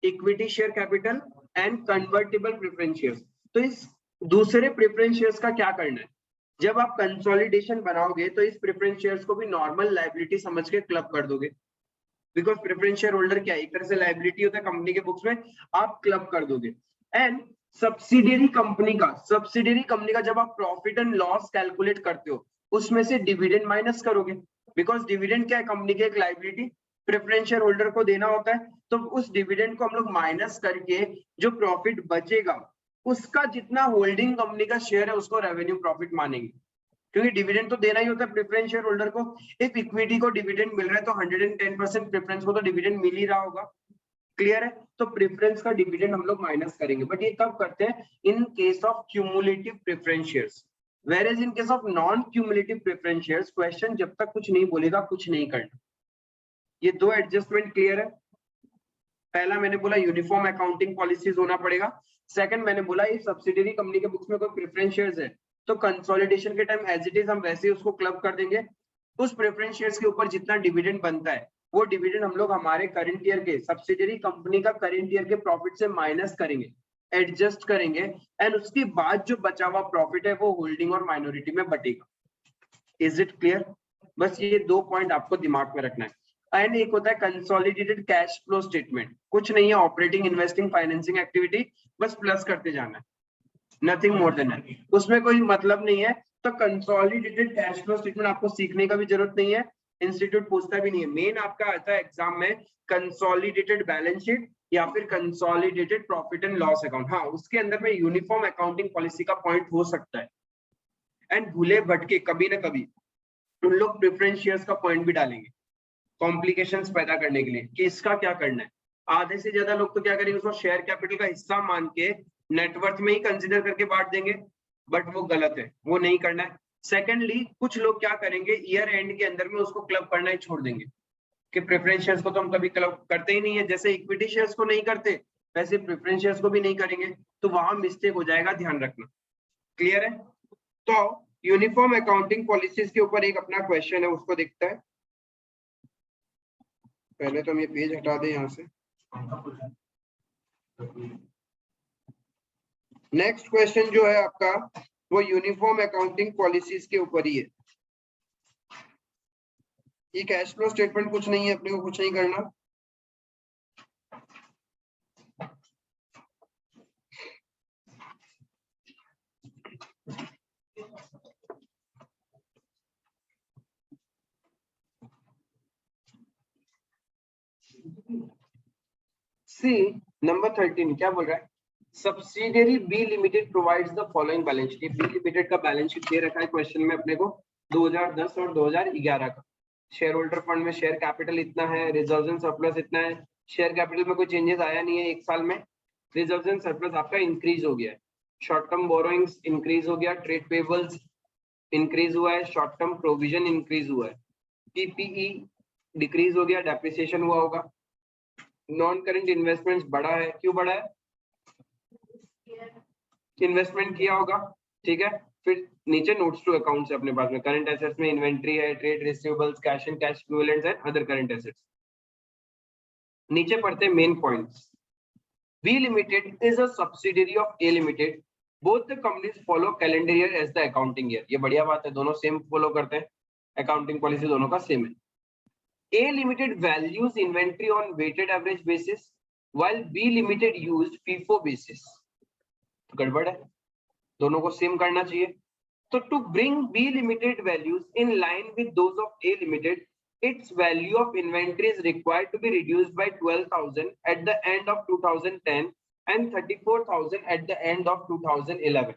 equity share capital and convertible preference shares. तो इस दूसरे प्रेफरेंस शेयर्स का क्या करना है, जब आप कंसोलिडेशन बनाओगे तो इस प्रेफरेंस शेयर्स को भी नॉर्मल लायबिलिटी समझ के क्लब कर दोगे, बिकॉज प्रेफरेंस शेयर होल्डर क्या है, एक तरह से लायबिलिटी होता है कंपनी के बुक्स में, आप क्लब कर दोगे। एंड सब्सिडियरी कंपनी का जब आप प्रॉफिट एंड लॉस कैलकुलेट करते हो उसमें से डिविडेंड माइनस करोगे, बिकॉज डिविडेंड क्या है, कंपनी की एक लायबिलिटी, प्रेफरेंस शेयर होल्डर को देना होता है, तो उस डिविडेंड को हम लोग माइनस करके जो प्रॉफिट बचेगा उसका जितना होल्डिंग कंपनी का शेयर है उसको रेवेन्यू प्रॉफिट मानेंगे, क्योंकि डिविडेंड तो देना ही होता है प्रेफरेंस शेयर होल्डर को। इफ इक्विटी को डिविडेंड मिल रहा है तो 110% प्रेफरेंस को तो डिविडेंड मिल ही रहा होगा। क्लियर है, तो प्रेफरेंस का डिविडेंड हम लोग माइनस करेंगे, बट ये कब करते हैं, in case of cumulative preference shares, where in case of non cumulative preference shares question जब तक कुछ नहीं बोलेगा कुछ नहीं करना। ये दो एडजस्टमेंट क्लियर है। पहला मैंने बोला यूनिफॉर्म अकाउंटिंग पॉलिसीज होना पड़ेगा, सेकंड मैंने बोला ये सब्सिडियरी कंपनी के बुक्स में कोई प्रेफरेंस शेयर्स है तो कंसोलिडेशन के टाइम एज इट इज हम वैसे ही उसको क्लब कर देंगे, उस प्रेफरेंस शेयर्स के ऊपर जितना डिविडेंड बनता है वो डिविडेंड हम लोग हमारे करंट ईयर के, सब्सिडियरी कंपनी का करंट ईयर के प्रॉफिट से माइनस करेंगे, एडजस्ट करेंगे, एंड उसके बाद जो बचा हुआ प्रॉफिट है वो होल्डिंग और माइनॉरिटी में बटेगा। इज इट क्लियर, बस ये दो पॉइंट आपको दिमाग में रखना है। एंड एक होता है कंसोलिडेटेड कैश फ्लो स्टेटमेंट, कुछ नहीं है, ऑपरेटिंग इन्वेस्टिंग फाइनेंसिंग एक्टिविटी, बस प्लस करते जाना है, नथिंग मोर देन दैट, उसमें कोई मतलब नहीं है। तो कंसोलिडेटेड कैश फ्लो स्टेटमेंट आपको सीखने का भी जरूरत नहीं है, इंस्टीट्यूट पूछता भी नहीं है, मेन आपका आता है एग्जाम में कंसोलिडेटेड बैलेंस शीट या फिर consolidated profit and loss account. हाँ, उसके अंदर में यूनिफॉर्म अकाउंटिंग पॉलिसी का पॉइंट हो सकता है, एंड भूले भटके कभी ना कभी उन लोग प्रेफरेंस शेयर्स का पॉइंट भी डालेंगे कॉम्प्लिकेशंस पैदा करने के लिए कि इसका क्या करना है। आधे से ज्यादा लोग तो क्या करेंगे, उसको शेयर कैपिटल का हिस्सा मान के नेटवर्थ में ही कंसीडर करके बांट देंगे, बट वो गलत है, वो नहीं करना है। सेकेंडली कुछ लोग क्या करेंगे, ईयर एंड के अंदर में उसको क्लब करना ही छोड़ देंगे कि प्रेफरेंस शेयर्स को तो हम कभी क्लब करते ही नहीं है, जैसे इक्विटी शेयर्स को नहीं करते वैसे प्रेफरेंस शेयर्स को भी नहीं करेंगे, तो वहां मिस्टेक हो जाएगा, ध्यान रखना। क्लियर है, तो यूनिफॉर्म अकाउंटिंग पॉलिसीज के ऊपर एक अपना क्वेश्चन है, उसको देखते हैं। पहले तो हम ये पेज हटा दें यहाँ से। नेक्स्ट क्वेश्चन जो है आपका वो यूनिफॉर्म अकाउंटिंग पॉलिसीज के ऊपर ही है। ये कैश फ्लो स्टेटमेंट कुछ नहीं है, अपने को कुछ नहीं करना। सी नंबर 13 क्या बोल रहा है, subsidiary B limited provides the following balance sheet. B limited का बैलेंस शीट दे रखा है क्वेश्चन में अपने को 2010 और 2011 का। शेयर होल्डर फंड में शेयर कैपिटल इतना है, रिजर्व्स एंड सरप्लस इतना है, शेयर कैपिटल में कोई चेंजेस आया नहीं है एक साल में, रिजर्व्स एंड सरप्लस आपका इंक्रीज हो गया है, शॉर्ट टर्म बोरोइंग्स इंक्रीज हो गया, ट्रेड पेबल्स इंक्रीज हुआ है, शॉर्ट टर्म प्रोविजन इंक्रीज हुआ है, पीपीई डिक्रीज हो गया, डेप्रिसिएशन हुआ होगा, नॉन करंट इन्वेस्टमेंट्स बढ़ा है, क्यों बढ़ा है? इन्वेस्टमेंट किया होगा, ठीक है। फिर नीचे नोट्स टू अकाउंट्स है अपने पास में, करंट एसेट्स में इन्वेंट्री है, trade receivables, cash and cash equivalents and other current assets. नीचे पढ़ते हैं main points. V Limited is a subsidiary of A Limited. Both the companies follow calendar year as the accounting year. ये बढ़िया बात है, दोनों same follow करते हैं, अकाउंटिंग पॉलिसी दोनों का सेम है। A Limited values inventory on weighted average basis, while B Limited used FIFO basis. तो गड़बड़ है, दोनों को सेम करना चाहिए। तो to bring B Limited values in line with those of A Limited, its value of inventory is required to be reduced by 12,000 at the end of 2010 and 34,000 at the end of 2011.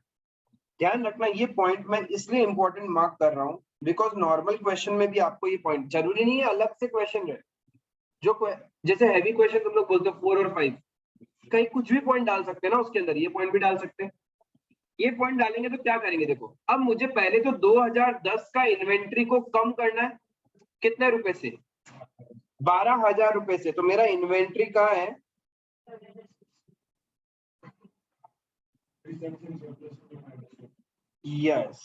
ध्यान रखना, ये point मैं इसलिए important mark कर रहा हूं because normal question में भी आपको ये पॉइंट जरूरी नहीं है अलग से क्वेश्चन है, जो जैसे हैवी क्वेश्चन तुम लोग बोलते हो 4 और 5, कहीं कुछ भी पॉइंट डाल सकते हैं ना उसके अंदर, ये पॉइंट भी डाल सकते हैं। ये पॉइंट डालेंगे तो क्या करेंगे, देखो अब मुझे पहले तो 2010 का इन्वेंट्री को कम करना है, कितने रुपए से? 12,000 रुपए से। तो मेरा इन्वेंट्री कहाँ है? यस,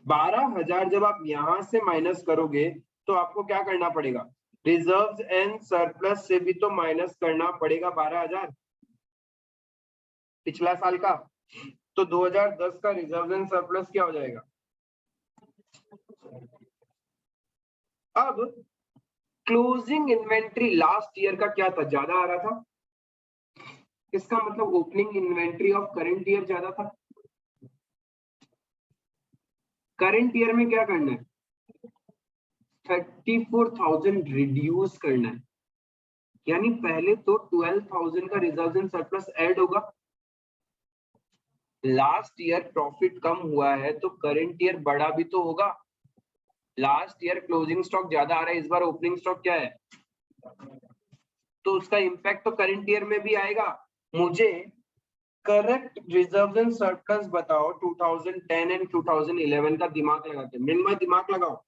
12,000 जब आप यहां से माइनस करोगे तो आपको क्या करना पड़ेगा? रिजर्व्स एंड सरप्लस से भी तो माइनस करना पड़ेगा 12,000 पिछला साल का। तो 2010 का रिजर्व्स एंड सरप्लस क्या हो जाएगा? अब क्लोजिंग इन्वेंट्री लास्ट ईयर का क्या था? ज्यादा आ रहा था, इसका मतलब opening inventory of current year ज्यादा था। करंट ईयर में क्या करना है? 34,000 रिड्यूस करना है, यानी पहले तो 12,000 का रिजर्व्स एंड सरप्लस ऐड होगा। लास्ट ईयर प्रॉफिट कम हुआ है तो करंट ईयर बढ़ा भी तो होगा। लास्ट ईयर क्लोजिंग स्टॉक ज्यादा आ रहा है, इस बार ओपनिंग स्टॉक क्या है, तो उसका इंपैक्ट तो करंट ईयर में भी आएगा। मुझे करेक्ट रिजर्व्स एंड सरप्लस बताओ 2010 एंड 2011 का, दिमाग लगाते हैं, मिनिमम दिमाग लगाओ।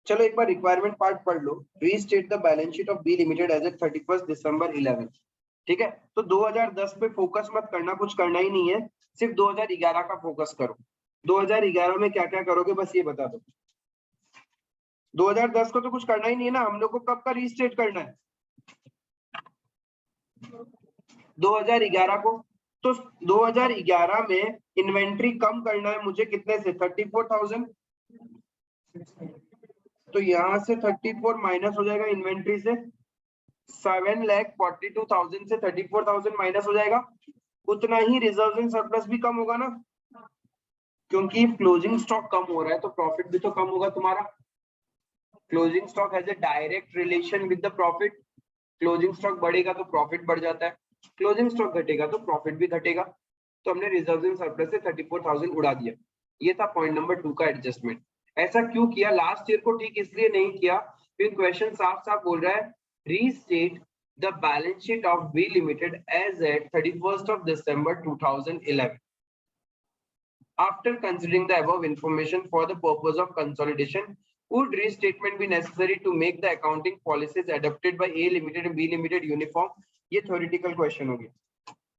चलो एक बार रिक्वायरमेंट पार्ट पढ़ लो। Restate the balance sheet of B limited as at 31 December 11। ठीक है, तो 2010 पे फोकस मत करना, कुछ करना ही नहीं है, सिर्फ 2011 का फोकस करो। 2011 में क्या क्या करोगे बस ये बता दो। 2010 को तो कुछ करना ही नहीं है ना, हम लोग को कब का रीस्टेट करना है? 2011 को। तो 2011 में इन्वेंट्री कम करना है मुझे कितने से? 34,000। तो यहां से 34 माइनस हो जाएगा इन्वेंट्री से, 7,42,000 से 34,000 माइनस हो जाएगा। उतना ही रिजर्व एंड सरप्लस भी कम होगा ना, क्योंकि क्लोजिंग स्टॉक कम हो रहा है तो प्रॉफिट भी तो कम होगा तुम्हारा। Closing stock has a direct relation with the profit. Closing stock बढ़ेगा तो प्रॉफिट बढ़ जाता है, क्लोजिंग स्टॉक घटेगा तो प्रॉफिट भी घटेगा। तो हमने रिजर्व एंड सरप्लस से 34,000 उड़ा दिया। ये था पॉइंट नंबर 2 का एडजस्टमेंट। ऐसा क्यों किया? लास्ट ईयर को ठीक इसलिए नहीं किया क्योंकि क्वेश्चन साफ साफ बोल रहा है restate the balance sheet of B limited as at 31st of December 2011 after considering the above information for the purpose of consolidation. Would restatement be necessary to make the accounting policies adopted by A Limited and B Limited uniform? ये theoretical question होगी।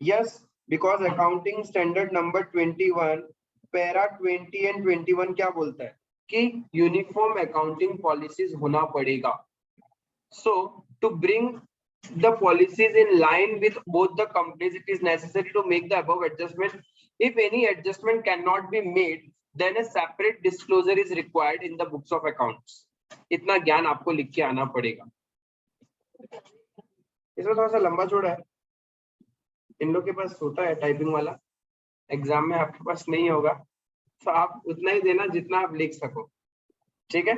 Yes, because accounting standard number 21 para 20 and 21 क्या बोलता है कि uniform accounting policies होना पड़ेगा। So to bring the policies in line with both the companies, it is necessary to make the above adjustment. If any adjustment cannot be made, then a separate disclosure is required in the books of accounts. इतना ज्ञान आपको लिख के आना पड़ेगा। इसमें थोड़ा सा लंबा चौड़ा है, इन लोग के पास होता है टाइपिंग वाला, एग्जाम में आपके पास नहीं होगा, तो आप उतना ही देना जितना आप लिख सको। ठीक है,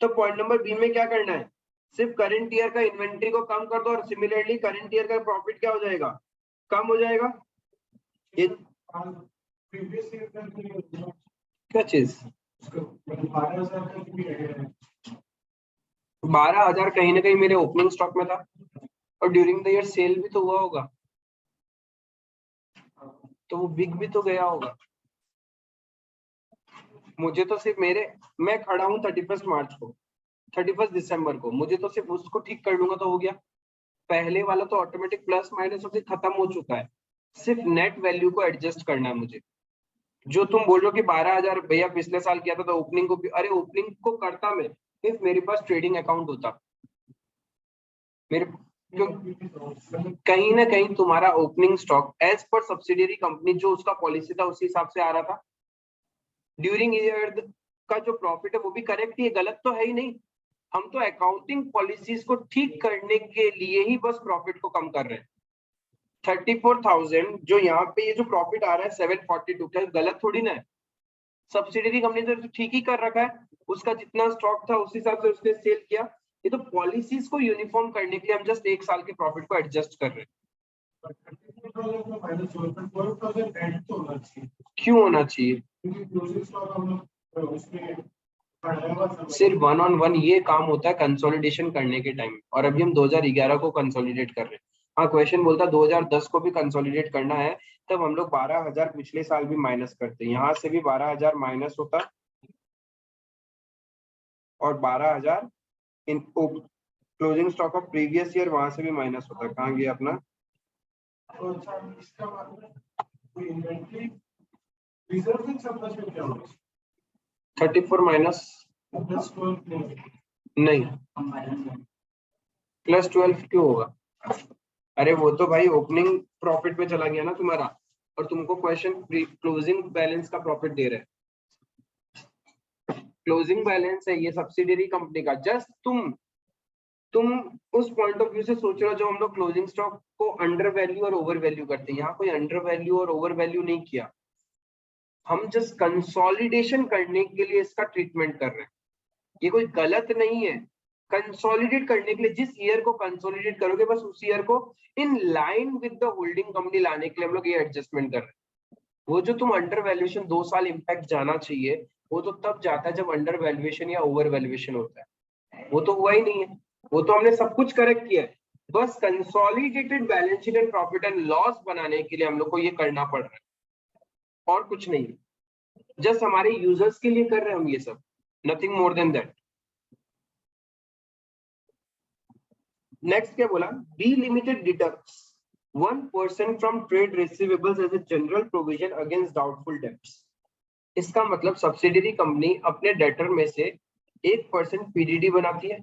तो पॉइंट नंबर बी में क्या करना है? सिर्फ करंट ईयर का इन्वेंट्री को कम कर दो और सिमिलरली करंट ईयर का प्रॉफिट क्या हो जाएगा? कम हो जाएगा। ये क्या चीज? मतलब 12,000 का भी है। 12,000 कहीं ना कहीं मेरे ओपनिंग स्टॉक में था और ड्यूरिंग द ईयर सेल भी तो हुआ होगा, तो वो बिक भी तो गया होगा। मुझे तो सिर्फ मैं खड़ा हूँ 31 मार्च को, 31 दिसंबर को, मुझे तो सिर्फ उसको ठीक कर लूंगा तो हो गया। पहले वाला तो ऑटोमेटिक प्लस माइनस होकर खत्म हो चुका है, सिर्फ नेट वैल्यू को एडजस्ट करना है मुझे। जो तुम बोल रहे हो कि 12,000 भैया पिछले साल किया था तो ओपनिंग को भी, अरे ओपनिंग को करता मैं इफ मेरे पास ट्रेडिंग अकाउंट होता मेरे, कहीं ना कहीं तुम्हारा opening stock as per subsidiary company जो उसका पॉलिसी था उसी हिसाब से आ रहा था। ड्यूरिंग ईयर का जो प्रॉफिट है वो भी करेक्ट ही है, गलत तो है ही नहीं। हम तो अकाउंटिंग पॉलिसीज को ठीक करने के लिए ही बस प्रॉफिट को कम कर रहे हैं। 34,000 जो यहाँ पे ये जो प्रॉफिट आ रहा है 742 का, गलत थोड़ी ना है। सब्सिडियरी कंपनी ने तो ठीक ही कर रखा है, उसका जितना स्टॉक था उस हिसाब से उसने सेल किया। ये तो पॉलिसीज को यूनिफॉर्म करने के लिए हम जस्ट एक साल के प्रॉफिट को एडजस्ट कर रहे हैं। क्यों होना चाहिए? सिर्फ 1-on-1 ये काम होता है कंसोलिडेशन करने के टाइम, और अभी हम 2011 को कंसोलिडेट कर रहे हैं। हाँ, क्वेश्चन बोलता 2010 को भी कंसोलिडेट करना है, तब हम लोग 12,000 पिछले साल भी माइनस करते, यहाँ से भी 12,000 माइनस होता और 12,000 इन closing stock of previous year वहां से भी माइनस होता। कहाँ गया अपना? 34 माइनस नहीं, +12 क्यों होगा? अरे वो तो भाई ओपनिंग प्रॉफिट में चला गया ना तुम्हारा, और तुमको क्वेश्चन क्लोजिंग बैलेंस का प्रॉफिट दे रहे हैं। क्लोजिंग बैलेंस है ये सब्सिडियरी कंपनी का। जस्ट तुम उस पॉइंट ऑफ व्यू से सोच रहे हो जो हम लोग क्लोजिंग स्टॉक को अंडर वैल्यू और ओवर वैल्यू करते हैं। यहाँ कोई अंडर वैल्यू और ओवर वैल्यू नहीं किया, हम जस्ट कंसोलिडेशन करने के लिए इसका ट्रीटमेंट कर रहे हैं। ये कोई गलत नहीं है, कंसोलिडेट करने के लिए जिस ईयर को कंसोलिडेट करोगे बस उस ईयर को in line with the holding company लाने के लिए हम लोग ये एडजस्टमेंट कर रहे हैं। वो जो तुम अंडर वैल्यूएशन 2 साल इंपैक्ट जाना चाहिए, वो तो तब जाता है जब अंडर वैल्यूएशन या ओवर वैल्यूएशन होता है। वो तो हुआ ही नहीं है, वो तो हमने सब कुछ करेक्ट किया है। बस consolidated balance sheet and profit and loss बनाने के लिए हम लोग को ये करना पड़ रहा है, और कुछ नहीं। जस्ट हमारे यूजर्स के लिए कर रहे हैं हम ये सब, nothing more than that. Next क्या बोला? B limited deducts 1% from trade receivables as a general provision against doubtful debts. इसका मतलब सब्सिडियरी कंपनी अपने डेटर में से 1% पीडीडी बनाती है,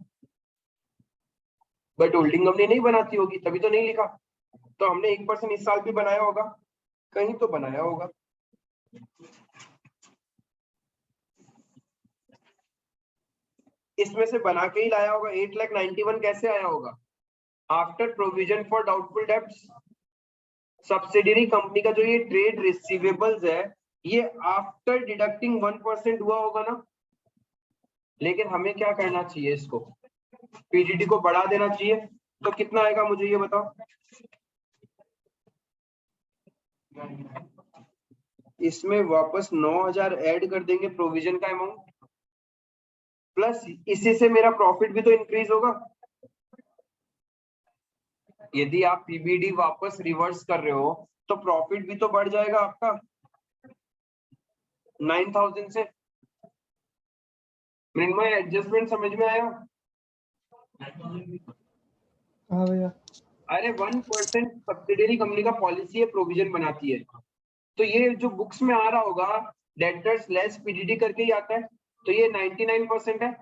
बट होल्डिंग कंपनी नहीं बनाती होगी, तभी तो नहीं लिखा। तो हमने 1% इस साल भी बनाया होगा, कहीं तो बनाया होगा। इसमें से बना के ही लाया होगा। 8,91,000 कैसे आया होगा? After provision for doubtful debts. Subsidiary company का जो ये ट्रेड रिसीवेबल्स है, ये आफ्टर डिडक्टिंग 1% हुआ होगा ना। लेकिन हमें क्या करना चाहिए, इसको पीडीडी को बढ़ा देना चाहिए। तो कितना आएगा मुझे ये बताओ? इसमें वापस 9,000 ऐड कर देंगे प्रोविजन का अमाउंट, प्लस इसी से मेरा प्रॉफिट भी तो इंक्रीज होगा। यदि आप पीबीडी वापस रिवर्स कर रहे हो तो प्रॉफिट भी तो बढ़ जाएगा आपका 9,000 से। मृण्मय, एडजस्टमेंट समझ में आया? हाँ भैया। अरे 1% सब्सिडियरी कंपनी का पॉलिसी है, प्रोविजन बनाती है। तो ये जो बुक्स में आ रहा होगा डेटर्स लेस पीडीडी करके ही आता है, तो ये 99% है।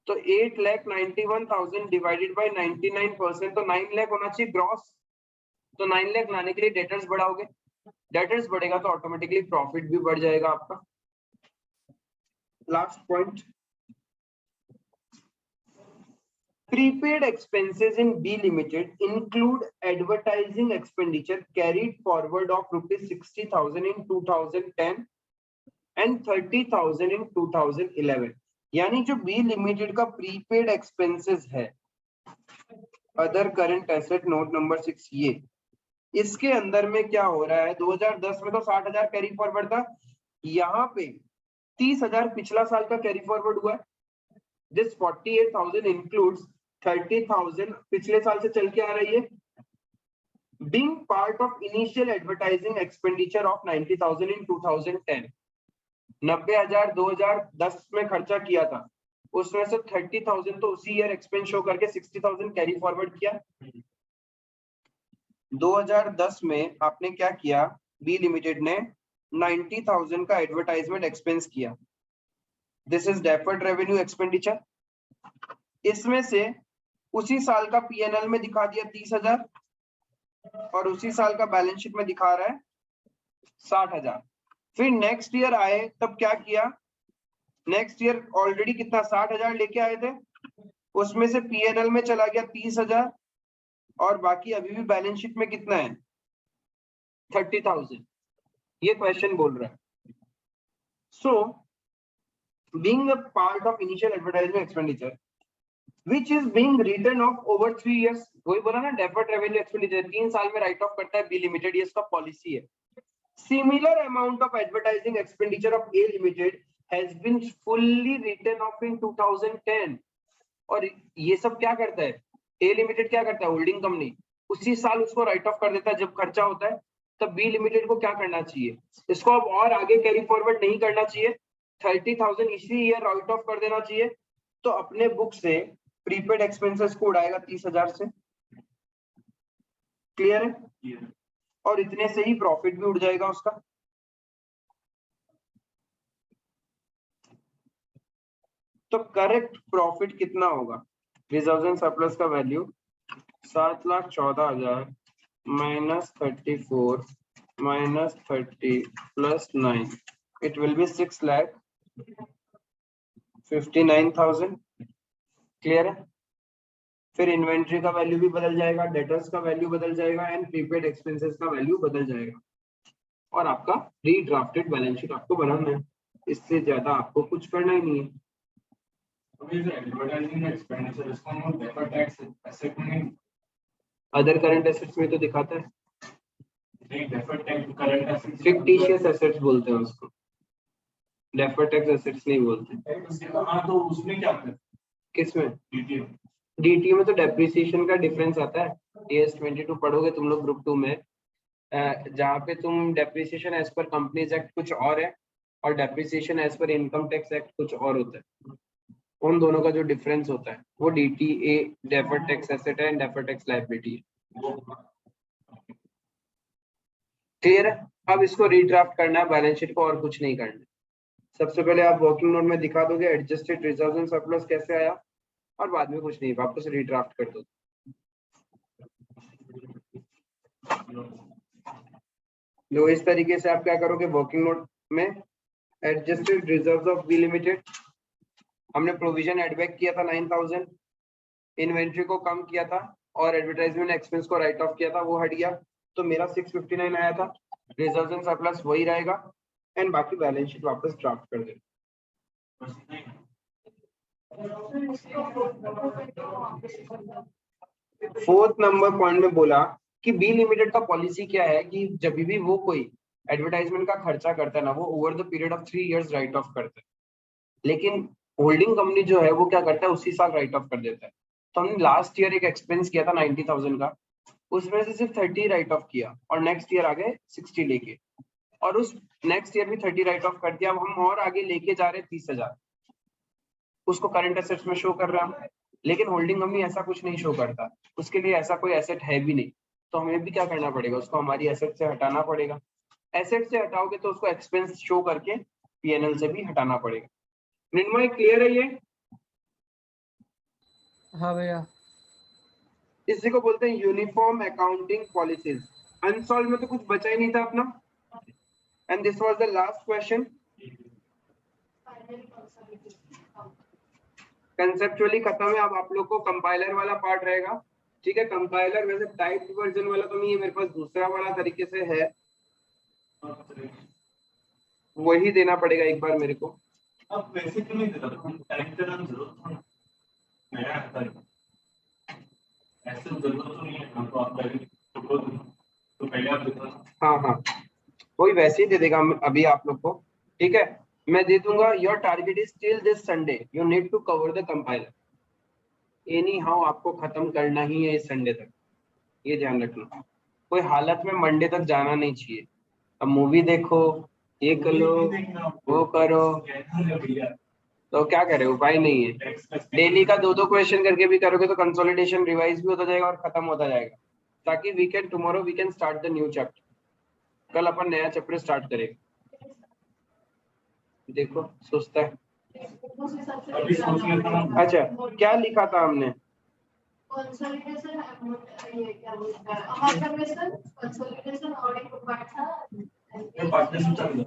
तो 8,91,000 डिवाइडेड बाय 99%, तो 9 लाख होना चाहिए ग्रॉस। तो 9 लाख लाने के लिए डेटर्स बढ़ाओगे, डेटर्स बढ़ेगा तो ऑटोमेटिकली प्रॉफिट भी बढ़ जाएगा आपका। Last point, prepaid expenses in B Limited include advertising expenditure carried forward of ₹60,000 in 2010 and 30,000 in 2011। यानी जो B Limited का प्रीपेड एक्सपेंसेस है, other current asset note number 6, ये इसके अंदर में क्या हो रहा है? 2010 में तो 60,000 कैरी फॉरवर्ड था, यहाँ पे 30,000 पिछला साल का कैरी फॉरवर्ड हुआ है। दिस 48,000 इंक्लूड्स 30,000 पिछले साल से चल के आ रही है। Being part of initial advertising expenditure of 90,000 in 2010, 90,000 2010 में खर्चा किया था, उसमें से 30,000 तो उसी ईयर एक्सपेंस शो करके 60,000 कैरी फॉरवर्ड किया। 2010 में आपने क्या किया, बी लिमिटेड ने 90,000 का एडवर्टाइजमेंट एक्सपेंस किया। This is deferred revenue expenditure. इसमें से उसी साल का पीएनएल में दिखा दिया 30,000 और उसी साल का बैलेंस शीट में दिखा रहा है 60,000। फिर नेक्स्ट ईयर आए तब क्या किया, नेक्स्ट ईयर ऑलरेडी कितना 60,000 लेके आए थे, उसमें से पीएनएल में चला गया 30,000 और बाकी अभी भी बैलेंस शीट में कितना है 30,000। ये क्वेश्चन बोल रहा है। So being a part of initial advertisement expenditure which is being written off over 3 years, वही बोला ना डेफर्ड रेवेन्यू एक्सपेंडिचर 3 साल में राइट ऑफ करता है बी लिमिटेड, ये इसका पॉलिसी है। Similar amount of advertising expenditure of A limited has been fully written off in 2010। और ये सब क्या करता है, ए लिमिटेड क्या करता है, होल्डिंग कंपनी उसी साल उसको राइट ऑफ कर देता है जब खर्चा होता है। तब बी लिमिटेड को क्या करना चाहिए, इसको अब और आगे कैरी फॉरवर्ड नहीं करना चाहिए, 30,000 इसी ईयर राइट ऑफ कर देना चाहिए। तो अपने बुक से प्रीपेड एक्सपेंसेस को उड़ाएगा 30,000 से। क्लियर है? और इतने से ही प्रॉफिट भी उड़ जाएगा उसका। तो करेक्ट प्रॉफिट कितना होगा, रिजर्व्स एंड सरप्लस का value 7,14,000 minus 34 minus 30 plus 9, it will be 6,59,000। Clear है? फिर इन्वेंट्री का वैल्यू भी बदल जाएगा, डेटर्स का वैल्यू बदल जाएगा एंड प्रीपेड एक्सपेंसेस का वैल्यू बदल जाएगा और आपका रीड्राफ्टेड बैलेंस शीट आपको बनाना है। इससे ज्यादा आपको कुछ करना ही नहीं है। अदर करंट एसेट्स में तो दिखाता है, फिक्टिशियस एसेट्स बोलते हैं उसको, डेफर्ड टैक्स एसेट्स नहीं बोलते। तो उसमें क्या करते हैं, किसमें, डीटीएम डीटी में तो डेप्रिसिएशन का डिफरेंस आता है। AS22 पढ़ोगे तुम लोग ग्रुप 2 में, जहाँ पे तुम depreciation as per companies act कुछ और है और depreciation as per income tax act कुछ और होता है। उन दोनों का जो डिफरेंस होता है वो DTA डेफर्ड टैक्स एसेट है एंड डेफर्ड टैक्स लायबिलिटी है। क्लियर है? अब इसको रीड्राफ्ट करना है बैलेंस शीट को, और कुछ नहीं करना है। सबसे पहले आप वर्किंग नोट में दिखा दोगे एडजस्टेड रिजर्व्स एंड सरप्लस कैसे आया, और बाद में कुछ नहीं, वापस रीड्राफ्ट कर दो। तो इस तरीके से आप क्या करोगे, वर्किंग नोट में adjusted reserves of B limited, हमने प्रोविजन एड बैक किया था 9,000, इन्वेंट्री को कम किया था और एडवर्टाइजमेंट एक्सपेंस को राइट ऑफ किया था, वो हट गया, तो मेरा 659 आया था। रिजर्व्स एंड सरप्लस वही रहेगा एंड बाकी बैलेंस शीट वापस ड्राफ्ट कर देंगे। फोर्थ नंबर पॉइंट में बोला कि बी लिमिटेड का पॉलिसी क्या है कि जब भी वो कोई एडवर्टाइजमेंट का खर्चा करता है ना, वो over the period of 3 years right of करता है, लेकिन होल्डिंग कंपनी जो है वो क्या करता है उसी साल राइट ऑफ कर देता है। तो हमने लास्ट ईयर एक एक्सपेंस किया था 90,000 का, उसमें से सिर्फ 30 राइट ऑफ किया और नेक्स्ट ईयर आगे 60 लेके, और उस नेक्स्ट ईयर भी 30 राइट ऑफ कर दिया। अब हम और आगे लेके जा रहे 30,000, उसको करंट एसेट्स में शो कर रहे हैं, लेकिन होल्डिंग कंपनी ऐसा कुछ नहीं शो करता, उसके लिए ऐसा कोई एसेट है भी नहीं। तो हमें भी क्या करना पड़ेगा, उसको हमारी एसेट से हटाना पड़ेगा। एसेट से हटाओगे तो उसको एक्सपेंस शो करके पीएनएल से भी हटाना पड़ेगा। निर्मय क्लियर है ये? हाँ भैया। इसी को बोलते हैं यूनिफॉर्म अकाउंटिंग पॉलिसीज। अनसॉल्व में तो कुछ बचा ही नहीं था अपना, and this was the last question. Conceptually खत्म है, अब आप लोग को कंपाइलर वाला पार्ट रहेगा। ठीक है, कंपाइलर वैसे टाइप वर्जन वाला तो नहीं है मेरे पास, दूसरा वाला तरीके से है, वही देना पड़ेगा एक बार मेरे को। अब वैसे क्यों नहीं देता, टाइम का नाम जरूरत नया आता है, ऐसे जरूरत तो नहीं है हमको, आप पहले तो पहले आप देता। हाँ हाँ, वही वैसे ही दे देगा अभी आप लोग को। ठीक है, मैं दे दूंगा your target is till this Sunday you need to cover the compiler anyhow आपको खत्म करना ही है इस संडे तक, ये ध्यान रखना। कोई हालत में मंडे तक जाना नहीं चाहिए। अब मूवी देखो, ये कर लो, वो करो, तो क्या करे, उपाय नहीं है। डेली का 2-2 क्वेश्चन करके भी करोगे तो कंसोलिडेशन रिवाइज भी होता जाएगा और खत्म होता जाएगा, ताकि weekend tomorrow we can start the new chapter. कल अपन नया चैप्टर स्टार्ट करेंगे। देखो सोचता है। अभी सोच लेता हूँ। अच्छा क्या लिखा था हमने? कंसोलिडेशन ये क्या बोलता है अमाल्गमेशन कंसोलिडेशन और एक पार्ट था मैं पार्टनरशिप चल रहा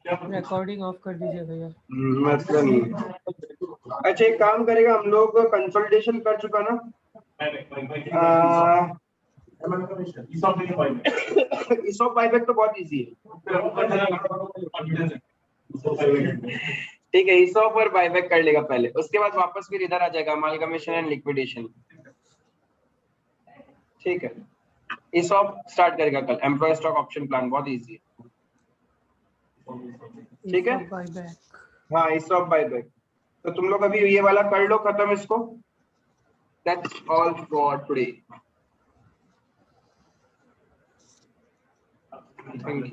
क्या रिकॉर्डिंग ऑफ कर दीजिए भैया। मतलब नहीं। अच्छा एक काम करेगा, हम लोग कंसोलिडेशन कर चुका ना? ईसॉप बायबैक तो बहुत इजी है। ठीक है, ईसॉप और बायबैक कर लेगा पहले, उसके बाद वापस फिर इधर आ जाएगा अमाल्गमेशन एंड लिक्विडेशन। ठीक है, ईसॉप स्टार्ट करेगा कल। एम्प्लॉय स्टॉक ऑप्शन प्लान बहुत इजी है। ठीक है, बायबैक। हाँ ईसॉप बायबैक। तो तुम लोग अभी ये वाला कर लो खत्म इसको। That's all for today. Thank you.